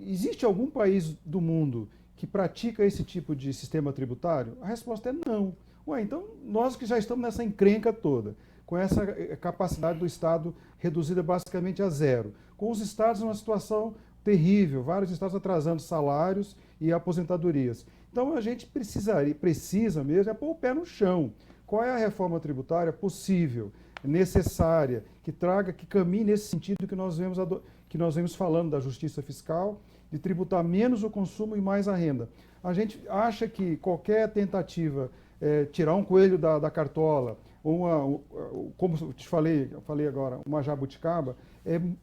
C: Existe algum país do mundo que pratica esse tipo de sistema tributário? A resposta é não. Então nós que já estamos nessa encrenca toda, com essa capacidade do Estado reduzida basicamente a zero, com os estados numa situação terrível, vários estados atrasando salários e aposentadorias. Então a gente precisa mesmo é pôr o pé no chão. Qual é a reforma tributária possível, necessária, que caminhe nesse sentido que nós vemos falando da justiça fiscal, de tributar menos o consumo e mais a renda. A gente acha que qualquer tentativa, tirar um coelho da cartola, como eu falei agora, uma jabuticaba,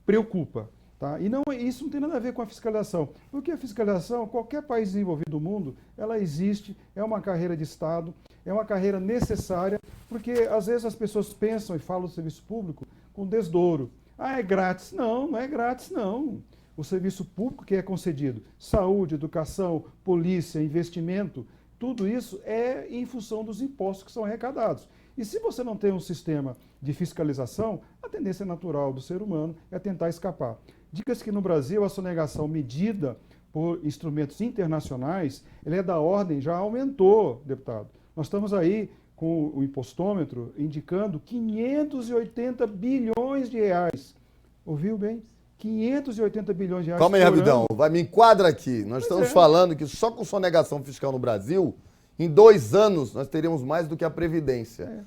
C: preocupa. Tá? E isso não tem nada a ver com a fiscalização. Porque a fiscalização, qualquer país desenvolvido do mundo, ela existe, é uma carreira de Estado, é uma carreira necessária, porque às vezes as pessoas pensam e falam do serviço público com desdouro. É grátis. Não é grátis, não. O serviço público que é concedido, saúde, educação, polícia, investimento, tudo isso é em função dos impostos que são arrecadados. E se você não tem um sistema de fiscalização, a tendência natural do ser humano é tentar escapar. Diga-se que no Brasil a sonegação medida por instrumentos internacionais, ela é da ordem, já aumentou, deputado. Nós estamos aí com o impostômetro indicando 580 bilhões de reais. Ouviu bem? 580 bilhões de reais.
A: Calma aí, rapidão. Me enquadra aqui. Nós estamos falando que só com sonegação fiscal no Brasil, em 2 anos, nós teríamos mais do que a Previdência.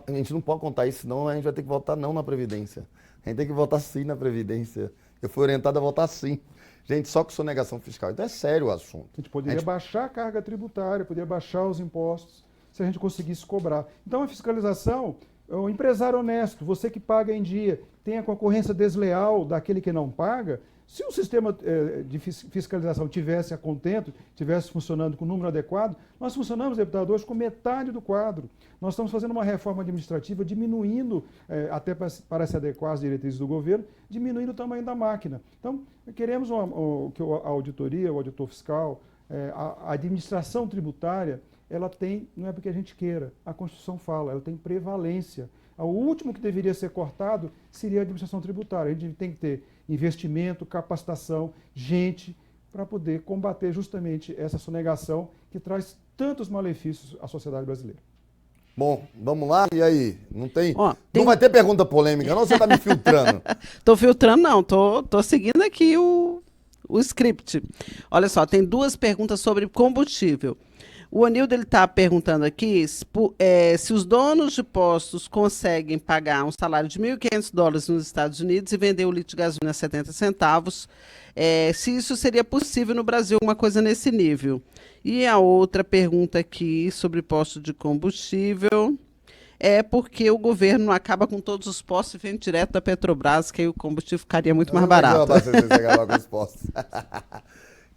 A: A gente não pode contar isso, senão a gente vai ter que votar não na Previdência. A gente tem que votar sim na Previdência. Eu fui orientado a votar sim. Gente, só com sonegação fiscal. Então é sério o assunto.
C: A gente poderia baixar a carga tributária, poderia baixar os impostos, se a gente conseguisse cobrar. Então a fiscalização, o empresário honesto, você que paga em dia, tem a concorrência desleal daquele que não paga, se o sistema de fiscalização tivesse a contento, tivesse funcionando com o número adequado, nós funcionamos, deputado, hoje com metade do quadro. Nós estamos fazendo uma reforma administrativa diminuindo, até para se adequar às diretrizes do governo, diminuindo o tamanho da máquina. Então, queremos que a auditoria, o auditor fiscal, a administração tributária, ela tem, não é porque a gente queira, a Constituição fala, ela tem prevalência. O último que deveria ser cortado seria a administração tributária. A gente tem que ter investimento, capacitação, gente, para poder combater justamente essa sonegação que traz tantos malefícios à sociedade brasileira.
A: Bom, vamos lá? E aí? Não vai ter pergunta polêmica, não? Você está me filtrando?
D: Tô filtrando, não. Tô seguindo aqui o script. Olha só, tem 2 perguntas sobre combustível. O Anildo está perguntando aqui se os donos de postos conseguem pagar um salário de $1.500 nos Estados Unidos e vender o litro de gasolina a 70 centavos, se isso seria possível no Brasil, uma coisa nesse nível. E a outra pergunta aqui sobre posto de combustível é porque o governo acaba com todos os postos e vende direto da Petrobras, que aí o combustível ficaria muito mais barato.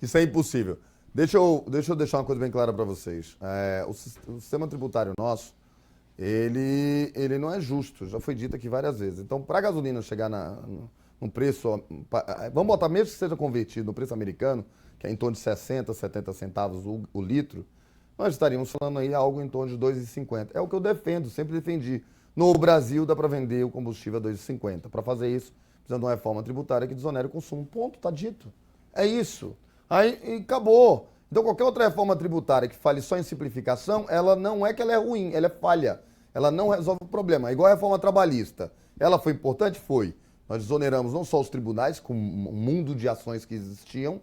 A: Isso é impossível. Deixa eu deixar uma coisa bem clara para vocês. O sistema tributário nosso, ele não é justo, já foi dito aqui várias vezes. Então, para a gasolina chegar no preço, vamos botar mesmo que seja convertido no preço americano, que é em torno de 60, 70 centavos o litro, nós estaríamos falando aí algo em torno de 2,50. É o que eu defendo, sempre defendi. No Brasil dá para vender o combustível a 2,50. Para fazer isso, precisando de uma reforma tributária que desonere o consumo. Ponto, está dito. É isso. Aí e acabou. Então qualquer outra reforma tributária que fale só em simplificação, ela não é que ela é ruim, ela é falha. Ela não resolve o problema. É igual a reforma trabalhista. Ela foi importante? Foi. Nós desoneramos não só os tribunais, com um mundo de ações que existiam,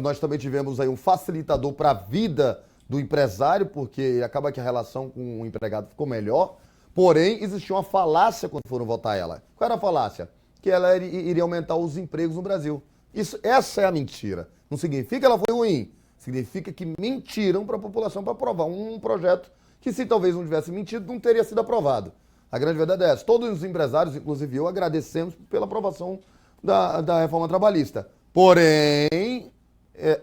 A: nós também tivemos aí um facilitador para a vida do empresário, porque acaba que a relação com o empregado ficou melhor. Porém, existia uma falácia quando foram votar ela. Qual era a falácia? Que ela iria aumentar os empregos no Brasil. Essa é a mentira. Não significa que ela foi ruim. Significa que mentiram para a população para aprovar um projeto que, se talvez não tivesse mentido, não teria sido aprovado. A grande verdade é essa. Todos os empresários, inclusive eu, agradecemos pela aprovação da reforma trabalhista. Porém,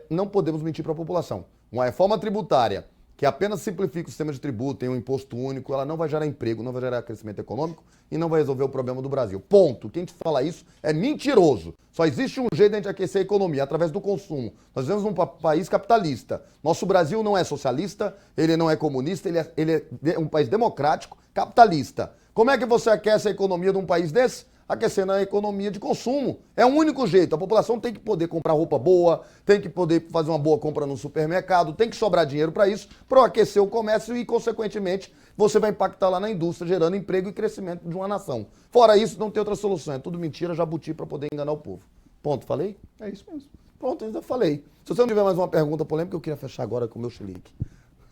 A: não podemos mentir para a população. Uma reforma tributária que apenas simplifica o sistema de tributo, tem um imposto único, ela não vai gerar emprego, não vai gerar crescimento econômico e não vai resolver o problema do Brasil. Ponto. Quem te fala isso é mentiroso. Só existe um jeito de a gente aquecer a economia, através do consumo. Nós vivemos num país capitalista. Nosso Brasil não é socialista, ele não é comunista, ele é um país democrático, capitalista. Como é que você aquece a economia de um país desse? Aquecendo a economia de consumo. É o único jeito. A população tem que poder comprar roupa boa, tem que poder fazer uma boa compra no supermercado, tem que sobrar dinheiro para isso, para aquecer o comércio e, consequentemente, você vai impactar lá na indústria, gerando emprego e crescimento de uma nação. Fora isso, não tem outra solução. É tudo mentira, jabuti para poder enganar o povo. Ponto, falei?
C: É isso mesmo.
A: Pronto, ainda falei. Se você não tiver mais uma pergunta polêmica, eu queria fechar agora com o meu chilique.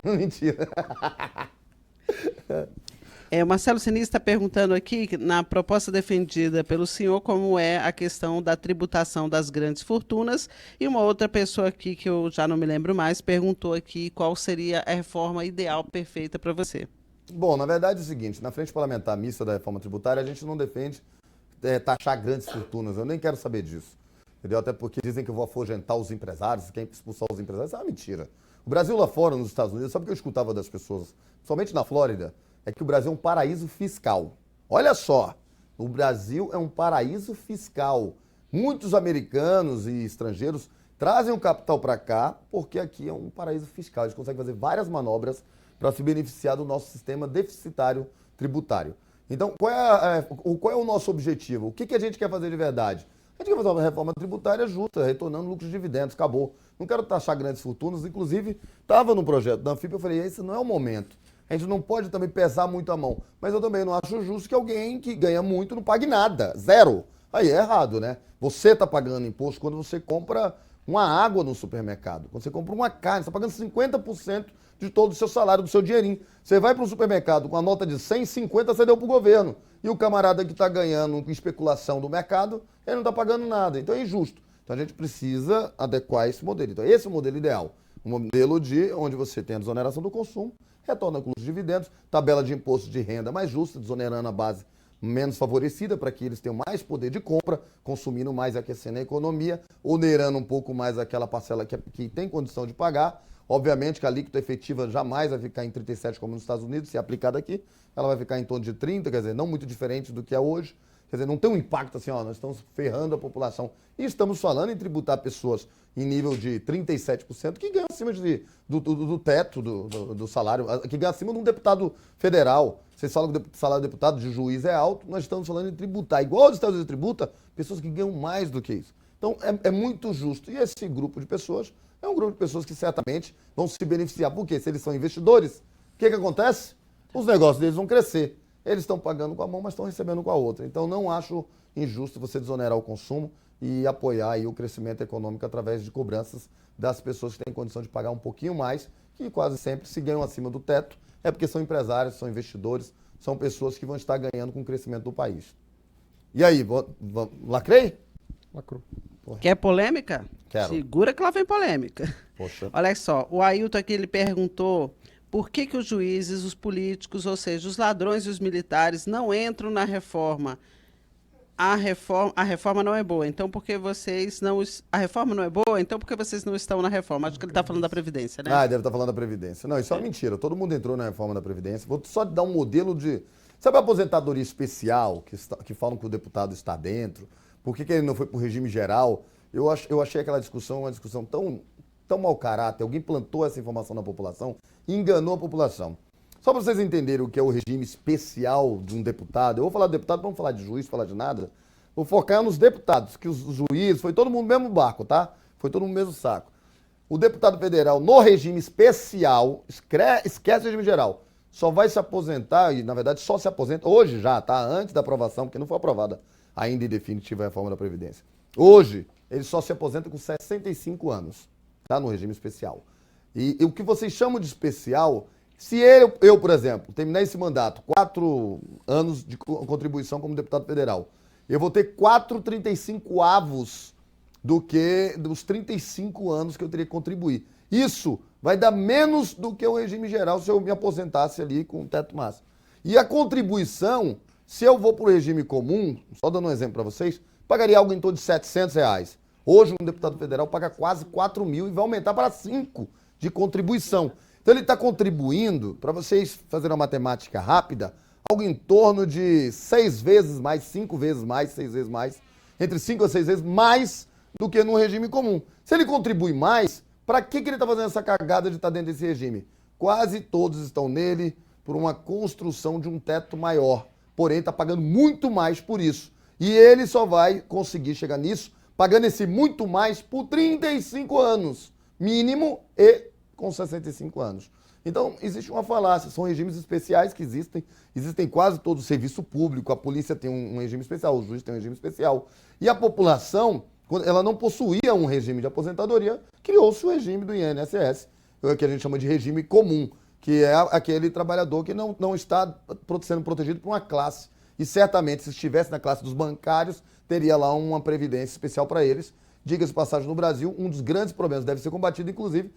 A: Mentira.
D: O Marcelo Sinis está perguntando aqui, na proposta defendida pelo senhor, como é a questão da tributação das grandes fortunas. E uma outra pessoa aqui, que eu já não me lembro mais, perguntou aqui qual seria a reforma ideal perfeita para você.
A: Bom, na verdade é o seguinte, na frente parlamentar mista da reforma tributária, a gente não defende taxar grandes fortunas. Eu nem quero saber disso. Entendeu? Até porque dizem que eu vou afugentar os empresários, quem expulsar os empresários. É uma mentira. O Brasil lá fora, nos Estados Unidos, sabe o que eu escutava das pessoas, somente na Flórida, é que o Brasil é um paraíso fiscal. Olha só, o Brasil é um paraíso fiscal. Muitos americanos e estrangeiros trazem o capital para cá porque aqui é um paraíso fiscal. A gente consegue fazer várias manobras para se beneficiar do nosso sistema deficitário tributário. Então, qual é o nosso objetivo? O que a gente quer fazer de verdade? A gente quer fazer uma reforma tributária justa, retornando lucros e dividendos, acabou. Não quero taxar grandes fortunas, inclusive estava no projeto da Anfip, eu falei, esse não é o momento. A gente não pode também pesar muito a mão. Mas eu também não acho justo que alguém que ganha muito não pague nada, zero. Aí é errado, né? Você está pagando imposto quando você compra uma água no supermercado. Quando você compra uma carne, você está pagando 50% de todo o seu salário, do seu dinheirinho. Você vai para o supermercado com a nota de 100, 50 você deu para o governo. E o camarada que está ganhando com especulação do mercado, ele não está pagando nada. Então é injusto. Então a gente precisa adequar esse modelo. Então esse é o modelo ideal. Um modelo onde você tem a desoneração do consumo, retorna com os dividendos, tabela de imposto de renda mais justa, desonerando a base menos favorecida para que eles tenham mais poder de compra, consumindo mais, aquecendo a economia, onerando um pouco mais aquela parcela que tem condição de pagar. Obviamente que a alíquota efetiva jamais vai ficar em 37 como nos Estados Unidos, se aplicada aqui, ela vai ficar em torno de 30, quer dizer, não muito diferente do que é hoje. Quer dizer, não tem um impacto assim, ó, nós estamos ferrando a população. E estamos falando em tributar pessoas em nível de 37%, que ganham acima do teto do salário, que ganham acima de um deputado federal. Vocês falam que o salário do deputado de juiz é alto, nós estamos falando em tributar, igual os Estados Unidos tributa, pessoas que ganham mais do que isso. Então, é muito justo. E esse grupo de pessoas é um grupo de pessoas que certamente vão se beneficiar. Por quê? Se eles são investidores, o que acontece? Os negócios deles vão crescer. Eles estão pagando com a mão, mas estão recebendo com a outra. Então, não acho injusto você desonerar o consumo e apoiar aí o crescimento econômico através de cobranças das pessoas que têm condição de pagar um pouquinho mais, que quase sempre se ganham acima do teto, é porque são empresários, são investidores, são pessoas que vão estar ganhando com o crescimento do país. E aí, lacrei?
C: Lacrou.
D: Quer polêmica?
A: Quero.
D: Segura que lá vem polêmica.
A: Poxa.
D: Olha só, o Ailton aqui, ele perguntou por que os juízes, os políticos, ou seja, os ladrões e os militares não entram na reforma. A reforma não é boa, então porque vocês não... A reforma não é boa, então porque vocês não estão na reforma. Acho que ele está falando da Previdência, né?
A: Ah, deve estar falando da Previdência. Não, isso é uma mentira. Todo mundo entrou na reforma da Previdência. Vou só te dar um modelo de... Sabe a aposentadoria especial, que falam que o deputado está dentro? Por que ele não foi para o regime geral? Eu achei aquela discussão uma discussão tão mau caráter. Alguém plantou essa informação na população e enganou a população. Só para vocês entenderem o que é o regime especial de um deputado. Eu vou falar de deputado, não vou falar de juiz, falar de nada. Vou focar nos deputados, que os juízes, foi todo mundo no mesmo barco, tá? Foi todo mundo no mesmo saco. O deputado federal, no regime especial, esquece o regime geral, só vai se aposentar, e na verdade só se aposenta, hoje já, tá? Antes da aprovação, porque não foi aprovada ainda em definitiva a reforma da Previdência. Hoje, ele só se aposenta com 65 anos, tá? No regime especial. E o que vocês chamam de especial, se eu, por exemplo, terminar esse mandato, 4 anos de contribuição como deputado federal, eu vou ter 4,35 avos do que dos 35 anos que eu teria que contribuir. Isso vai dar menos do que o regime geral se eu me aposentasse ali com o teto máximo. E a contribuição, se eu vou para o regime comum, só dando um exemplo para vocês, pagaria algo em torno de R$ 700. Hoje um deputado federal paga quase 4 mil e vai aumentar para 5 de contribuição. Então ele está contribuindo, para vocês fazerem uma matemática rápida, algo em torno de 6 vezes mais, 5 vezes mais, 6 vezes mais, entre 5 a 6 vezes mais do que no regime comum. Se ele contribui mais, para que ele está fazendo essa cagada de estar dentro desse regime? Quase todos estão nele por uma construção de um teto maior, porém está pagando muito mais por isso. E ele só vai conseguir chegar nisso pagando esse muito mais por 35 anos, mínimo, e com 65 anos. Então, existe uma falácia, são regimes especiais que existem quase todo o serviço público, a polícia tem um regime especial, o juiz tem um regime especial. E a população, quando ela não possuía um regime de aposentadoria, criou-se o regime do INSS, que a gente chama de regime comum, que é aquele trabalhador que não está sendo protegido por uma classe. E certamente, se estivesse na classe dos bancários, teria lá uma previdência especial para eles. Diga-se de passagem, no Brasil, um dos grandes problemas deve ser combatido, inclusive,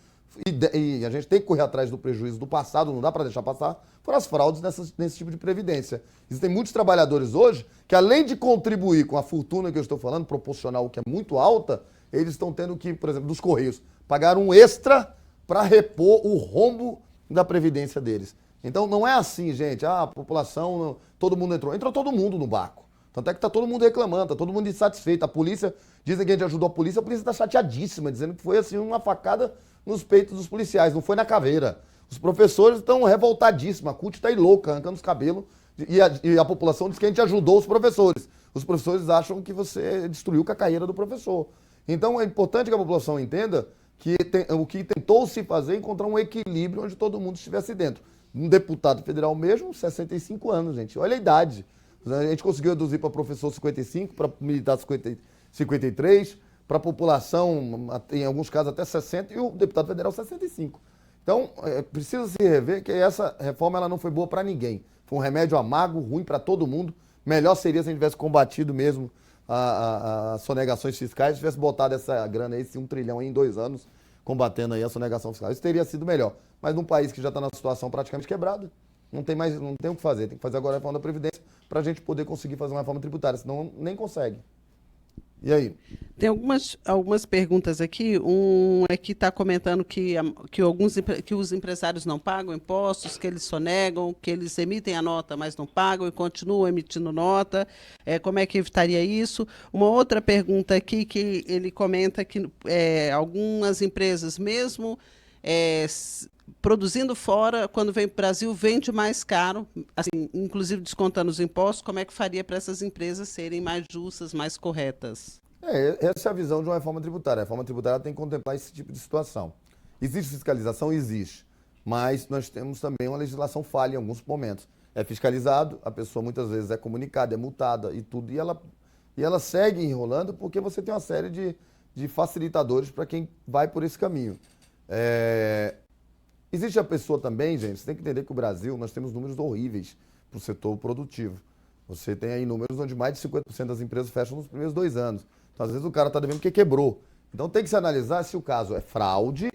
A: e a gente tem que correr atrás do prejuízo do passado, não dá para deixar passar, foram as fraudes nesse tipo de previdência. Existem muitos trabalhadores hoje que, além de contribuir com a fortuna que eu estou falando, proporcional, que é muito alta, eles estão tendo que, por exemplo, dos Correios, pagar um extra para repor o rombo da previdência deles. Então não é assim, gente, a população, todo mundo entrou todo mundo no barco. Tanto é que está todo mundo reclamando, está todo mundo insatisfeito. A polícia, dizem que a gente ajudou a polícia está chateadíssima, dizendo que foi assim uma facada nos peitos dos policiais, não foi na caveira. Os professores estão revoltadíssimos, a CUT está aí louca, arrancando os cabelos, e a população diz que a gente ajudou os professores. Os professores acham que você destruiu com a carreira do professor. Então é importante que a população entenda que o que tentou-se fazer é encontrar um equilíbrio onde todo mundo estivesse dentro. Um deputado federal mesmo, 65 anos, gente. Olha a idade. A gente conseguiu reduzir para professor 55, para militar 53, para a população, em alguns casos, até 60, e o deputado federal 65. Então, precisa se rever que essa reforma ela não foi boa para ninguém. Foi um remédio amargo, ruim para todo mundo. Melhor seria se a gente tivesse combatido mesmo as sonegações fiscais, tivesse botado essa grana aí, esse 1 trilhão aí, em 2 anos, combatendo aí a sonegação fiscal. Isso teria sido melhor. Mas num país que já está na situação praticamente quebrada, não tem o que fazer. Tem que fazer agora a reforma da Previdência para a gente poder conseguir fazer uma reforma tributária, senão nem consegue. E aí?
D: Tem algumas perguntas aqui. Um aqui está comentando que os empresários não pagam impostos, que eles sonegam, que eles emitem a nota, mas não pagam e continuam emitindo nota. Como é que evitaria isso? Uma outra pergunta aqui que ele comenta que algumas empresas, mesmo produzindo fora, quando vem para o Brasil, vende mais caro, assim, inclusive descontando os impostos. Como é que faria para essas empresas serem mais justas, mais corretas?
A: Essa é a visão de uma reforma tributária. A reforma tributária tem que contemplar esse tipo de situação. Existe fiscalização? Existe. Mas nós temos também uma legislação falha em alguns momentos. É fiscalizado, a pessoa muitas vezes é comunicada, é multada e tudo, e ela segue enrolando porque você tem uma série de facilitadores para quem vai por esse caminho. Existe a pessoa também, gente, você tem que entender que o Brasil, nós temos números horríveis para o setor produtivo. Você tem aí números onde mais de 50% das empresas fecham nos primeiros 2 anos. Então, às vezes, o cara está devendo porque quebrou. Então, tem que se analisar se o caso é fraude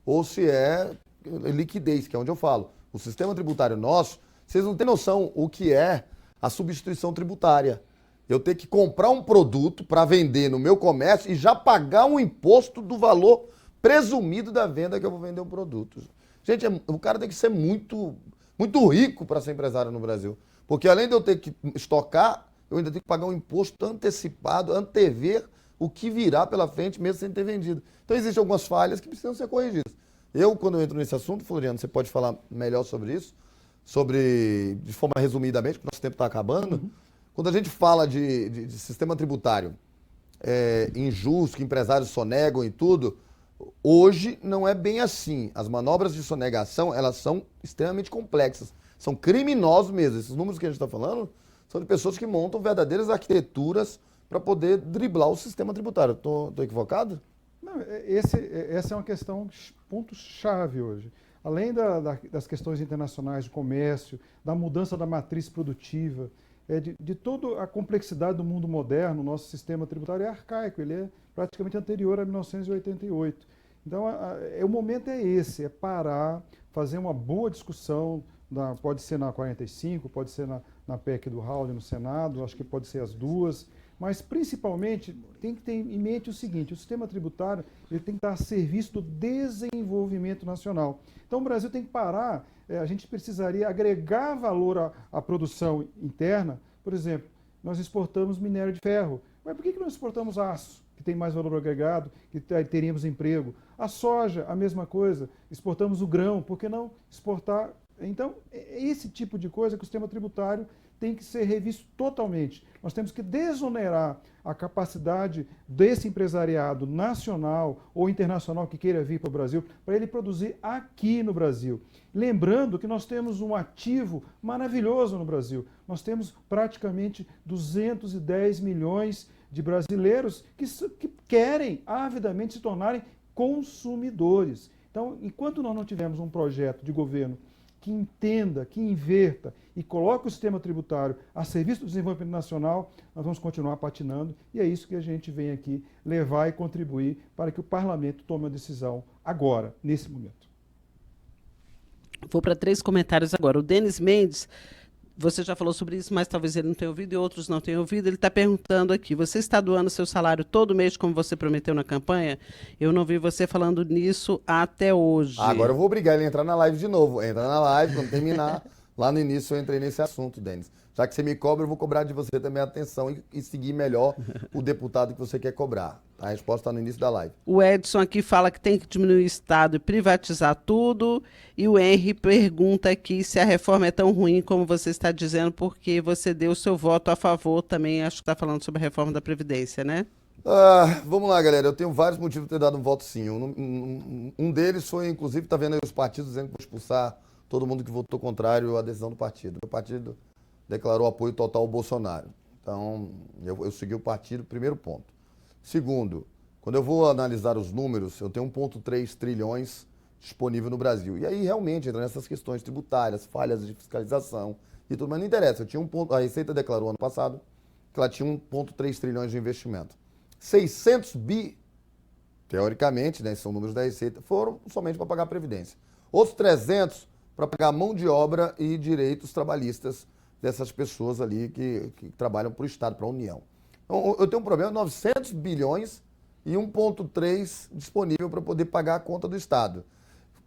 A: ou se é liquidez, que é onde eu falo. O sistema tributário nosso, vocês não têm noção o que é a substituição tributária. Eu tenho que comprar um produto para vender no meu comércio e já pagar um imposto do valor presumido da venda que eu vou vender o produto. Gente, o cara tem que ser muito, muito rico para ser empresário no Brasil. Porque além de eu ter que estocar, eu ainda tenho que pagar um imposto antecipado, antever o que virá pela frente, mesmo sem ter vendido. Então, existem algumas falhas que precisam ser corrigidas. Quando eu entro nesse assunto, Floriano, você pode falar melhor sobre isso, de forma resumidamente, porque o nosso tempo está acabando. Quando a gente fala de sistema tributário injusto, que empresários sonegam e tudo, hoje não é bem assim. As manobras de sonegação, elas são extremamente complexas. São criminosos mesmo. Esses números que a gente está falando são de pessoas que montam verdadeiras arquiteturas para poder driblar o sistema tributário. Estou equivocado?
C: Não, essa é uma questão, ponto-chave hoje. Além das questões internacionais de comércio, da mudança da matriz produtiva, de toda a complexidade do mundo moderno, o nosso sistema tributário é arcaico, ele é praticamente anterior a 1988. Então, o momento é esse, é parar, fazer uma boa discussão, pode ser na 45, pode ser na PEC do Raul no Senado, acho que pode ser as duas, mas principalmente tem que ter em mente o seguinte: o sistema tributário ele tem que estar a serviço do desenvolvimento nacional. Então o Brasil tem que parar, a gente precisaria agregar valor à produção interna. Por exemplo, nós exportamos minério de ferro, mas por que não exportamos aço, que tem mais valor agregado, que teríamos emprego? A soja, a mesma coisa, exportamos o grão, por que não exportar? Então, é esse tipo de coisa que o sistema tributário tem que ser revisto totalmente. Nós temos que desonerar a capacidade desse empresariado nacional ou internacional que queira vir para o Brasil, para ele produzir aqui no Brasil. Lembrando que nós temos um ativo maravilhoso no Brasil. Nós temos praticamente 210 milhões de brasileiros que querem avidamente se tornarem consumidores. Então, enquanto nós não tivermos um projeto de governo que entenda, que inverta e coloque o sistema tributário a serviço do desenvolvimento nacional, nós vamos continuar patinando, e é isso que a gente vem aqui levar e contribuir para que o parlamento tome uma decisão agora, nesse momento.
D: Vou para 3 comentários agora. O Denis Mendes, você já falou sobre isso, mas talvez ele não tenha ouvido e outros não tenham ouvido. Ele está perguntando aqui: você está doando seu salário todo mês, como você prometeu na campanha? Eu não vi você falando nisso até hoje.
A: Agora eu vou obrigar ele a entrar na live de novo. Entra na live, quando terminar. Lá no início eu entrei nesse assunto, Denis. Já que você me cobra, eu vou cobrar de você também a atenção e seguir melhor o deputado que você quer cobrar. A resposta está no início da live.
D: O Edson aqui fala que tem que diminuir o Estado e privatizar tudo. E o Henry pergunta aqui se a reforma é tão ruim como você está dizendo, porque você deu o seu voto a favor também. Acho que está falando sobre a reforma da Previdência, né?
A: Vamos lá, galera. Eu tenho vários motivos de ter dado um voto sim. Um deles foi, inclusive, está vendo aí os partidos dizendo que vou expulsar todo mundo que votou contrário à decisão do partido. O partido declarou apoio total ao Bolsonaro. Então, eu segui o partido, primeiro ponto. Segundo, quando eu vou analisar os números, eu tenho 1,3 trilhões disponível no Brasil. E aí, realmente, entra nessas questões tributárias, falhas de fiscalização e tudo, mas não interessa. A Receita declarou ano passado que ela tinha 1,3 trilhões de investimento. 600 bi, teoricamente, né, são números da Receita, foram somente para pagar a Previdência. Outros 300 para pagar mão de obra e direitos trabalhistas dessas pessoas ali que trabalham para o Estado, para a União. Então, eu tenho um problema, 900 bilhões e 1,3 disponível para poder pagar a conta do Estado.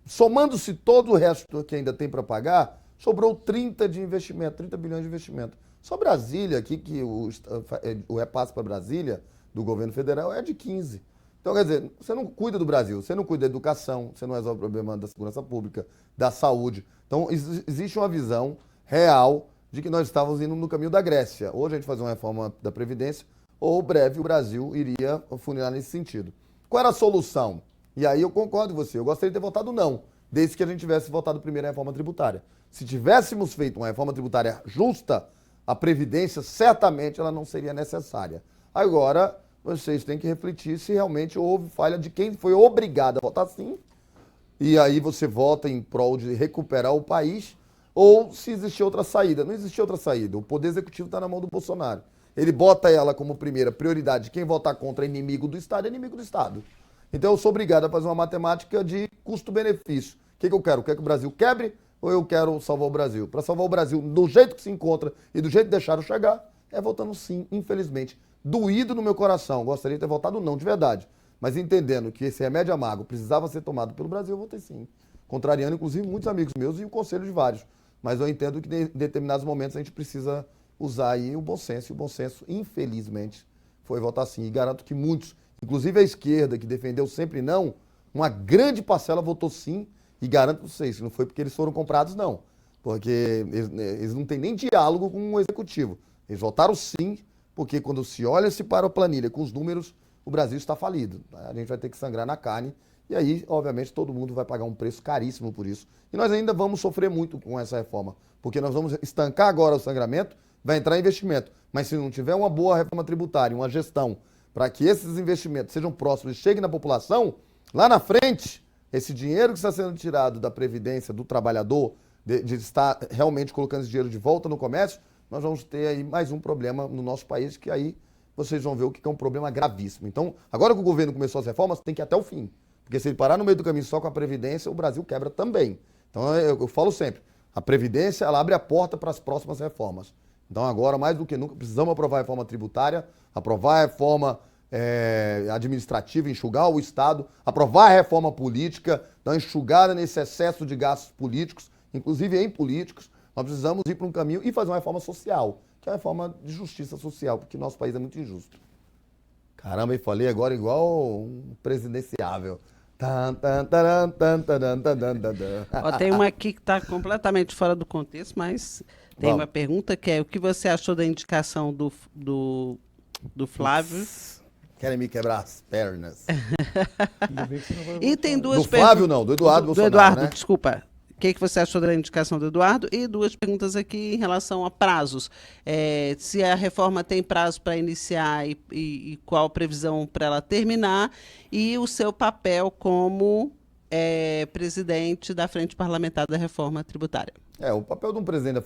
A: Somando-se todo o resto que ainda tem para pagar, sobrou 30 bilhões de investimento. Só Brasília aqui, que o repasse para Brasília do governo federal é de 15. Então, quer dizer, você não cuida do Brasil, você não cuida da educação, você não resolve o problema da segurança pública, da saúde. Então, existe uma visão real de que nós estávamos indo no caminho da Grécia. Ou a gente fazia uma reforma da Previdência, ou breve o Brasil iria funilar nesse sentido. Qual era a solução? E aí eu concordo com você, eu gostaria de ter votado não, desde que a gente tivesse votado primeiro a reforma tributária. Se tivéssemos feito uma reforma tributária justa, a Previdência certamente ela não seria necessária. Agora, vocês têm que refletir se realmente houve falha de quem foi obrigado a votar sim, e aí você vota em prol de recuperar o país, ou se existia outra saída. Não existia outra saída. O Poder Executivo está na mão do Bolsonaro. Ele bota ela como primeira prioridade. Quem votar contra é inimigo do Estado, é inimigo do Estado. Então eu sou obrigado a fazer uma matemática de custo-benefício. O que eu quero? Quero que o Brasil quebre ou eu quero salvar o Brasil? Para salvar o Brasil do jeito que se encontra e do jeito que deixaram chegar, é votando sim, infelizmente. Doído no meu coração. Gostaria de ter votado não, de verdade. Mas entendendo que esse remédio amargo precisava ser tomado pelo Brasil, eu votei sim. Contrariando, inclusive, muitos amigos meus e o conselho de vários. Mas eu entendo que em determinados momentos a gente precisa usar aí o bom senso. E o bom senso, infelizmente, foi votar sim. E garanto que muitos, inclusive a esquerda, que defendeu sempre não, uma grande parcela votou sim. E garanto para vocês que não foi porque eles foram comprados, não. Porque eles não têm nem diálogo com o executivo. Eles votaram sim, porque quando se olha-se para a planilha com os números, o Brasil está falido. A gente vai ter que sangrar na carne. E aí, obviamente, todo mundo vai pagar um preço caríssimo por isso. E nós ainda vamos sofrer muito com essa reforma. Porque nós vamos estancar agora o sangramento, vai entrar investimento. Mas se não tiver uma boa reforma tributária, uma gestão, para que esses investimentos sejam próximos e cheguem na população, lá na frente, esse dinheiro que está sendo tirado da Previdência, do trabalhador, de estar realmente colocando esse dinheiro de volta no comércio, nós vamos ter aí mais um problema no nosso país, que aí vocês vão ver o que é um problema gravíssimo. Então, agora que o governo começou as reformas, tem que ir até o fim. Porque se ele parar no meio do caminho só com a Previdência, o Brasil quebra também. Então, eu falo sempre, a Previdência, ela abre a porta para as próximas reformas. Então, agora, mais do que nunca, precisamos aprovar a reforma tributária, aprovar a reforma administrativa, enxugar o Estado, aprovar a reforma política, dar uma enxugada nesse excesso de gastos políticos, inclusive em políticos. Nós precisamos ir para um caminho e fazer uma reforma social, que é uma reforma de justiça social, porque nosso país é muito injusto. Caramba, eu falei agora igual um presidenciável.
D: Ó, tem uma aqui que está completamente fora do contexto, mas tem uma pergunta que é: o que você achou da indicação do Flávio?
A: Querem me quebrar as pernas.
D: E tem
A: Do
D: duas
A: Flávio não, do Eduardo
D: do
A: Bolsonaro,
D: Eduardo,
A: né?
D: desculpa. O que você achou da indicação do Eduardo? E duas perguntas aqui em relação a prazos. Se a reforma tem prazo para iniciar e qual a previsão para ela terminar, e o seu papel como presidente da Frente Parlamentar da Reforma Tributária.
A: O papel de um presidente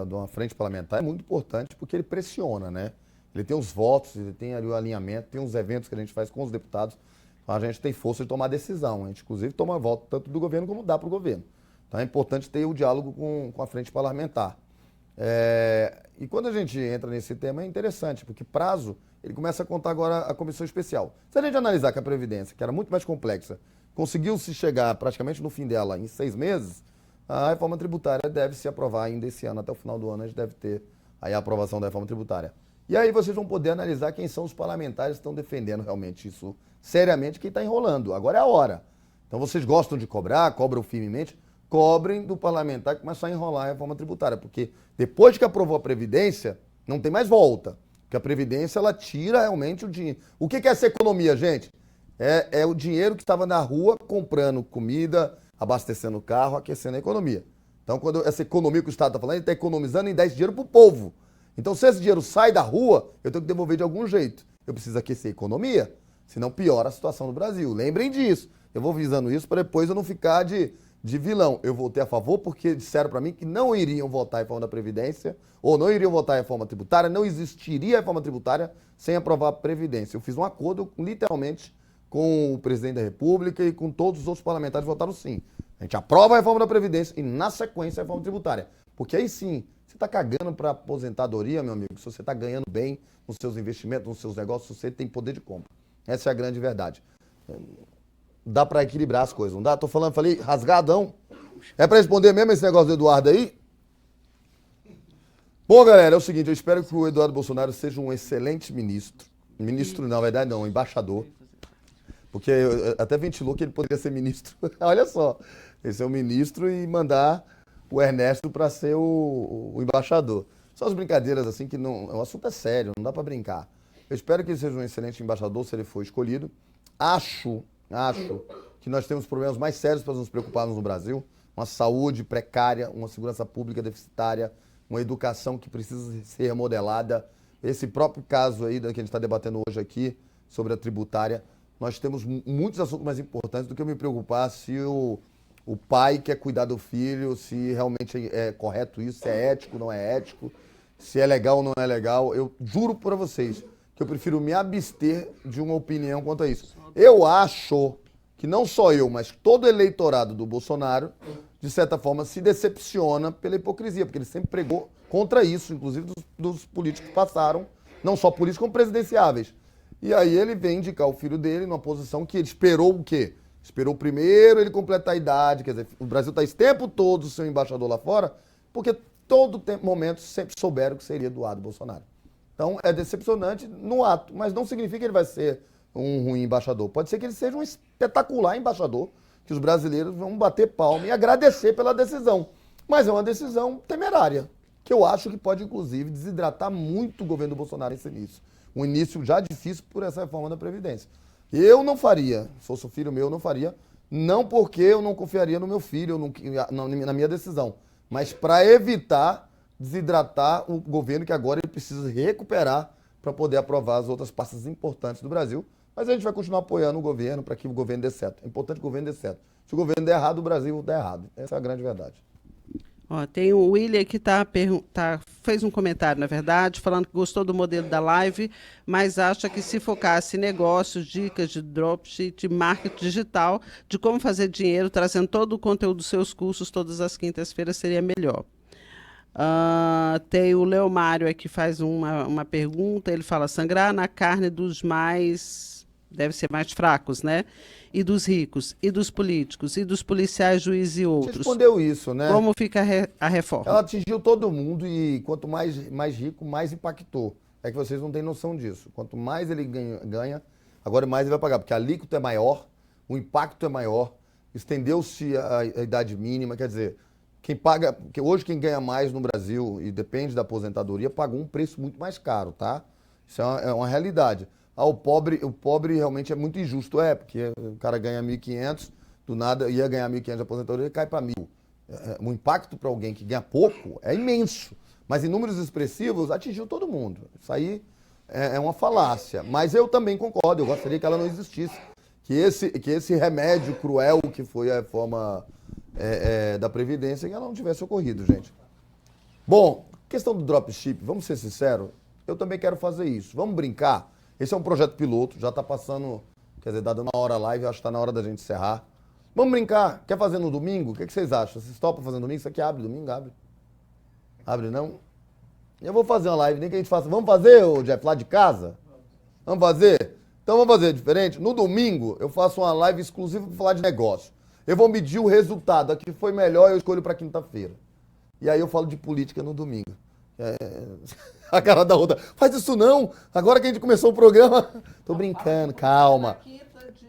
A: de uma frente parlamentar é muito importante porque ele pressiona, né? Ele tem os votos, ele tem ali o alinhamento, tem os eventos que a gente faz com os deputados. Então a gente tem força de tomar decisão. A gente, inclusive, toma voto tanto do governo como dá para o governo. Então é importante ter o diálogo com a frente parlamentar. E quando a gente entra nesse tema é interessante, porque prazo, ele começa a contar agora a comissão especial. Se a gente analisar que a Previdência, que era muito mais complexa, conseguiu se chegar praticamente no fim dela em 6 meses, a reforma tributária deve se aprovar ainda esse ano, até o final do ano a gente deve ter aí a aprovação da reforma tributária. E aí vocês vão poder analisar quem são os parlamentares que estão defendendo realmente isso seriamente, quem está enrolando. Agora é a hora. Então vocês gostam de cobrar, cobram firmemente, cobrem do parlamentar que começar a enrolar a reforma tributária, porque depois que aprovou a Previdência, não tem mais volta. Porque a Previdência, ela tira realmente o dinheiro. O que é essa economia, gente? É o dinheiro que estava na rua comprando comida, abastecendo o carro, aquecendo a economia. Então, quando essa economia que o Estado está falando, ele está economizando e dá esse dinheiro para o povo. Então, se esse dinheiro sai da rua, eu tenho que devolver de algum jeito. Eu preciso aquecer a economia, senão piora a situação do Brasil. Lembrem disso. Eu vou visando isso para depois eu não ficar de vilão. Eu votei a favor porque disseram para mim que não iriam votar a reforma da Previdência ou não iriam votar a reforma tributária, não existiria a reforma tributária sem aprovar a Previdência. Eu fiz um acordo, literalmente, com o presidente da República e com todos os outros parlamentares votaram sim. A gente aprova a reforma da Previdência e, na sequência, a reforma tributária. Porque aí sim, você está cagando para aposentadoria, meu amigo, se você está ganhando bem nos seus investimentos, nos seus negócios, você tem poder de compra. Essa é a grande verdade. Dá para equilibrar as coisas, não dá? Falei rasgadão. É para responder mesmo esse negócio do Eduardo aí? Bom, galera, é o seguinte, eu espero que o Eduardo Bolsonaro seja um excelente ministro. Ministro, na verdade, não, embaixador. Porque até ventilou que ele poderia ser ministro. Olha só, ele ser um ministro e mandar o Ernesto para ser o embaixador. São as brincadeiras assim que não, o assunto é sério, não dá para brincar. Eu espero que ele seja um excelente embaixador se ele for escolhido. Acho que nós temos problemas mais sérios para nos preocuparmos no Brasil. Uma saúde precária, uma segurança pública deficitária, uma educação que precisa ser remodelada. Esse próprio caso aí que a gente está debatendo hoje aqui, sobre a tributária, nós temos muitos assuntos mais importantes do que eu me preocupar se o pai quer cuidar do filho, se realmente é correto isso, se é ético, não é ético, se é legal ou não é legal. Eu juro para vocês que eu prefiro me abster de uma opinião quanto a isso. Eu acho que não só eu, mas todo o eleitorado do Bolsonaro, de certa forma, se decepciona pela hipocrisia, porque ele sempre pregou contra isso, inclusive dos políticos que passaram, não só políticos, como presidenciáveis. E aí ele vem indicar o filho dele numa posição que ele esperou o quê? Esperou primeiro ele completar a idade, quer dizer, o Brasil está esse tempo todo sem embaixador lá fora, porque todo momento sempre souberam que seria do lado do Bolsonaro. Então, é decepcionante no ato, mas não significa que ele vai ser um ruim embaixador. Pode ser que ele seja um espetacular embaixador, que os brasileiros vão bater palma e agradecer pela decisão. Mas é uma decisão temerária, que eu acho que pode, inclusive, desidratar muito o governo do Bolsonaro nesse início. Um início já difícil por essa reforma da Previdência. Eu não faria, se fosse o filho meu, eu não faria, não porque eu não confiaria no meu filho, na minha decisão, mas para evitar desidratar o governo que agora ele precisa recuperar para poder aprovar as outras pastas importantes do Brasil. Mas a gente vai continuar apoiando o governo para que o governo dê certo. É importante que o governo dê certo. Se o governo der errado, o Brasil der errado. Essa é a grande verdade.
D: Ó, tem o William que fez um comentário, na verdade, falando que gostou do modelo da live, mas acha que se focasse em negócios, dicas de dropship, de marketing digital, de como fazer dinheiro, trazendo todo o conteúdo dos seus cursos todas as quintas-feiras, seria melhor. Tem o Leomário aqui que faz uma pergunta, ele fala, sangrar na carne dos mais, deve ser mais fracos, né? E dos ricos, e dos políticos, e dos policiais, juízes e outros.
A: Respondeu isso, né?
D: Como fica a reforma?
A: Ela atingiu todo mundo e quanto mais rico, mais impactou. É que vocês não têm noção disso. Quanto mais ele ganha, agora mais ele vai pagar, porque a alíquota é maior, o impacto é maior, estendeu-se a idade mínima, quer dizer, hoje quem ganha mais no Brasil e depende da aposentadoria pagou um preço muito mais caro, tá? Isso é uma realidade. O pobre realmente é muito injusto, porque o cara ganha 1.500, do nada ia ganhar 1.500 de aposentadoria e cai para 1.000. O impacto para alguém que ganha pouco é imenso, mas em números expressivos atingiu todo mundo. Isso aí é uma falácia, mas eu também concordo, eu gostaria que ela não existisse, que esse remédio cruel que foi a reforma da Previdência, que ela não tivesse ocorrido, gente. Bom, questão do dropship, vamos ser sinceros, eu também quero fazer isso. Vamos brincar? Esse é um projeto piloto, já está passando, quer dizer, dando uma hora live, acho que está na hora da gente encerrar. Vamos brincar? Quer fazer no domingo? O que vocês acham? Vocês topam fazer no domingo? Isso aqui abre domingo? Abre. Abre não? Eu vou fazer uma live, nem que a gente faça. Vamos fazer, Jeff, lá de casa? Vamos fazer? Então vamos fazer diferente. No domingo, eu faço uma live exclusiva para falar de negócio. Eu vou medir o resultado. A que foi melhor, eu escolho para quinta-feira. E aí eu falo de política no domingo. A cara da outra. Faz isso não. Agora que a gente começou o programa. Tô brincando, calma.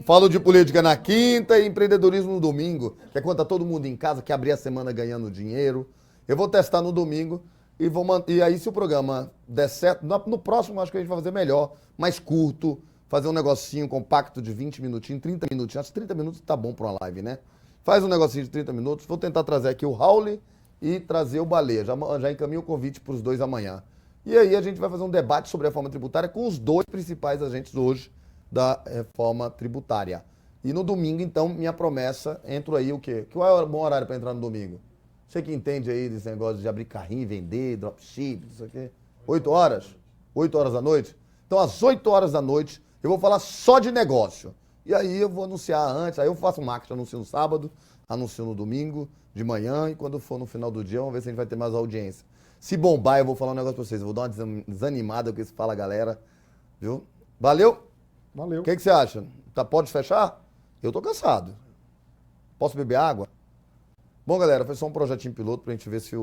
A: Falo de política na quinta e empreendedorismo no domingo. Que é quando tá todo mundo em casa, que abrir a semana ganhando dinheiro. Eu vou testar no domingo e aí se o programa der certo, no próximo acho que a gente vai fazer melhor, mais curto, fazer um negocinho compacto de 20 minutinhos, 30 minutinhos. Acho que 30 minutos tá bom para uma live, né? Faz um negocinho de 30 minutos. Vou tentar trazer aqui o Raul e trazer o Baleia. Já encaminho o convite para os dois amanhã. E aí a gente vai fazer um debate sobre a reforma tributária com os dois principais agentes hoje da reforma tributária. E no domingo, então, minha promessa, entro aí o quê? Qual é o bom horário para entrar no domingo? Você que entende aí desse negócio de abrir carrinho, vender, dropship, isso aqui. 8 horas? 8 horas da noite? Então, às 8 horas da noite, eu vou falar só de negócio. E aí eu vou anunciar antes, aí eu faço um marketing, anuncio no sábado, anuncio no domingo, de manhã, e quando for no final do dia, vamos ver se a gente vai ter mais audiência. Se bombar, eu vou falar um negócio pra vocês, eu vou dar uma desanimada com isso, fala galera, viu? Valeu?
C: Valeu.
A: O que você acha? Pode fechar? Eu tô cansado. Posso beber água? Bom, galera, foi só um projetinho piloto pra gente ver se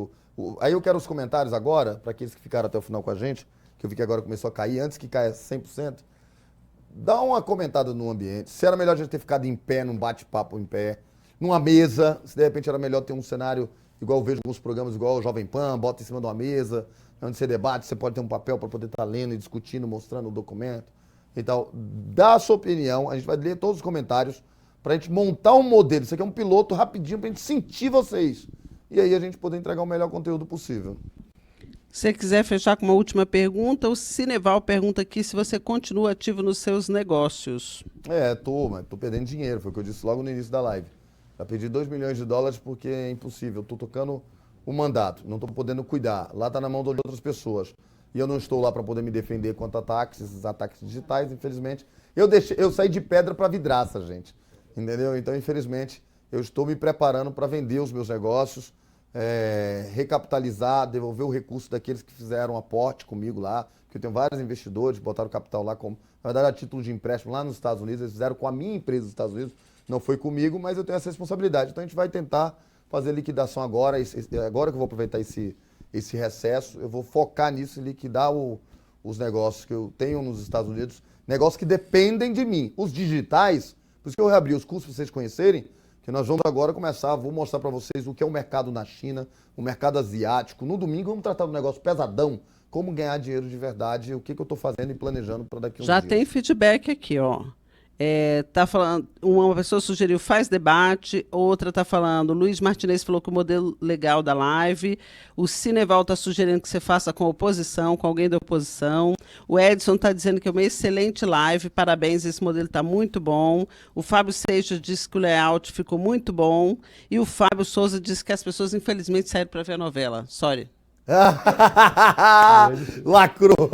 A: Aí eu quero os comentários agora, para aqueles que ficaram até o final com a gente, que eu vi que agora começou a cair, antes que caia 100%. Dá uma comentada no ambiente. Se era melhor a gente ter ficado em pé, num bate-papo em pé, numa mesa, se de repente era melhor ter um cenário igual eu vejo alguns programas, igual o Jovem Pan, bota em cima de uma mesa, onde você debate, você pode ter um papel para poder estar lendo e discutindo, mostrando o documento e tal. Dá a sua opinião, a gente vai ler todos os comentários para a gente montar um modelo. Isso aqui é um piloto rapidinho para a gente sentir vocês. E aí a gente poder entregar o melhor conteúdo possível.
D: Se você quiser fechar com uma última pergunta, o Cineval pergunta aqui se você continua ativo nos seus negócios.
A: Tô perdendo dinheiro, foi o que eu disse logo no início da live. Já perdi 2 milhões de dólares porque é impossível. Estou tocando o mandato, não estou podendo cuidar. Lá está na mão de outras pessoas. E eu não estou lá para poder me defender contra esses ataques digitais, infelizmente. Eu saí de pedra para vidraça, gente. Entendeu? Então, infelizmente, eu estou me preparando para vender os meus negócios, recapitalizar, devolver o recurso daqueles que fizeram aporte comigo lá. Porque eu tenho vários investidores que botaram capital lá, na verdade, a título de empréstimo lá nos Estados Unidos. Eles fizeram com a minha empresa dos Estados Unidos. Não foi comigo, mas eu tenho essa responsabilidade. Então a gente vai tentar fazer liquidação agora que eu vou aproveitar esse esse recesso, eu vou focar nisso, em liquidar os negócios que eu tenho nos Estados Unidos, negócios que dependem de mim. Os digitais, por isso que eu reabri os cursos para vocês conhecerem, que nós vamos agora começar, vou mostrar para vocês o que é o mercado na China, o mercado asiático. No domingo vamos tratar do negócio pesadão, como ganhar dinheiro de verdade, o que eu estou fazendo e planejando para daqui a uns
D: Já
A: dias.
D: tem feedback aqui, ó. Tá falando, uma pessoa sugeriu faz debate, outra tá falando, Luiz Martinez falou que o modelo legal da live, o Cineval tá sugerindo que você faça com oposição, com alguém da oposição, o Edson tá dizendo que é uma excelente live, parabéns, esse modelo tá muito bom, o Fábio Seixas disse que o layout ficou muito bom, e o Fábio Souza disse que as pessoas infelizmente saíram para ver a novela, sorry.
A: Lacrou.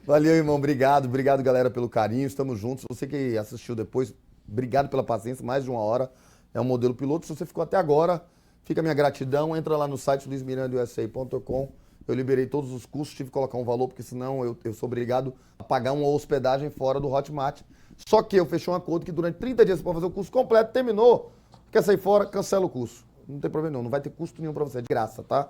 A: Valeu, irmão. Obrigado, galera, pelo carinho. Estamos juntos. Você que assistiu depois, obrigado pela paciência. Mais de 1 hora. É um modelo piloto. Se você ficou até agora, fica a minha gratidão. Entra lá no site luizmirandausa.com. Eu liberei todos os custos, tive que colocar um valor, porque senão eu sou obrigado a pagar uma hospedagem fora do Hotmart. Só que eu fechei um acordo que durante 30 dias você pode fazer o curso completo. Terminou, quer sair fora, cancela o curso. Não tem problema não vai ter custo nenhum para você, é de graça, tá?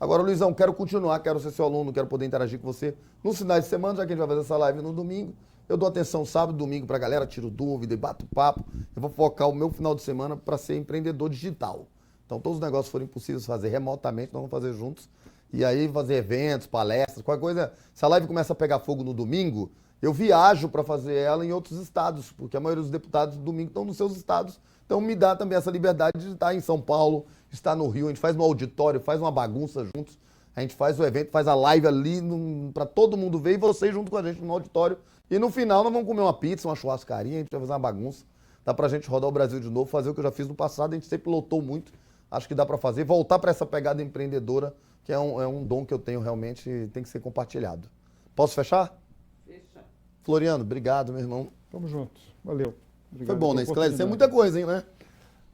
A: Agora, Luizão, quero continuar, quero ser seu aluno, quero poder interagir com você nos finais de semana, já que a gente vai fazer essa live no domingo. Eu dou atenção sábado, domingo pra galera, tiro dúvida e bato papo. Eu vou focar o meu final de semana para ser empreendedor digital. Então, todos os negócios forem possíveis fazer remotamente, nós vamos fazer juntos. E aí, fazer eventos, palestras, qualquer coisa. Se a live começa a pegar fogo no domingo, eu viajo para fazer ela em outros estados, porque a maioria dos deputados do domingo estão nos seus estados. Então, me dá também essa liberdade de estar em São Paulo, estar no Rio, a gente faz no auditório, faz uma bagunça juntos, a gente faz o evento, faz a live ali para todo mundo ver e vocês junto com a gente no auditório. E no final nós vamos comer uma pizza, uma churrascaria, a gente vai fazer uma bagunça. Dá pra gente rodar o Brasil de novo, fazer o que eu já fiz no passado, a gente sempre lotou muito, acho que dá pra fazer, voltar para essa pegada empreendedora, que é um dom que eu tenho realmente e tem que ser compartilhado. Posso fechar?
D: Fecha.
A: Floriano, obrigado, meu irmão.
C: Tamo junto. Valeu. Obrigado
A: Foi bom,
C: pela
A: né? Esclarecer
C: oportunidade.
A: muita coisa, hein, né?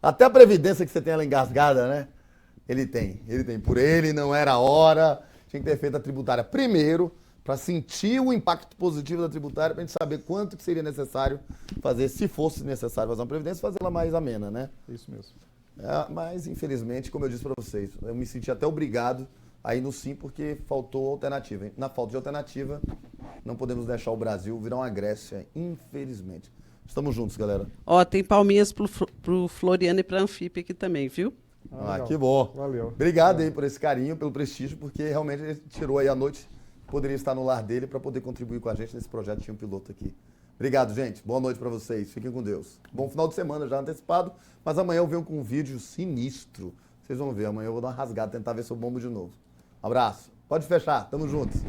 A: Até a previdência que você tem ela engasgada, né? Ele tem. Por ele não era a hora. Tinha que ter feito a tributária primeiro, para sentir o impacto positivo da tributária, para a gente saber quanto que seria necessário fazer, se fosse necessário fazer uma previdência, fazer ela mais amena, né?
C: Isso mesmo.
A: Mas, infelizmente, como eu disse para vocês, eu me senti até obrigado a ir no sim, porque faltou alternativa. Na falta de alternativa, não podemos deixar o Brasil virar uma Grécia, infelizmente. Estamos juntos, galera.
D: Ó, tem palminhas pro Floriano e pra Anfip aqui também, viu?
C: Legal.
A: Que bom.
C: Valeu.
A: Obrigado aí por esse carinho, pelo prestígio, porque realmente ele tirou aí a noite, poderia estar no lar dele para poder contribuir com a gente nesse projeto. Tinha um piloto aqui. Obrigado, gente. Boa noite para vocês. Fiquem com Deus. Bom final de semana já antecipado, mas amanhã eu venho com um vídeo sinistro. Vocês vão ver, amanhã eu vou dar uma rasgada, tentar ver se eu bombo de novo. Abraço. Pode fechar. Tamo juntos.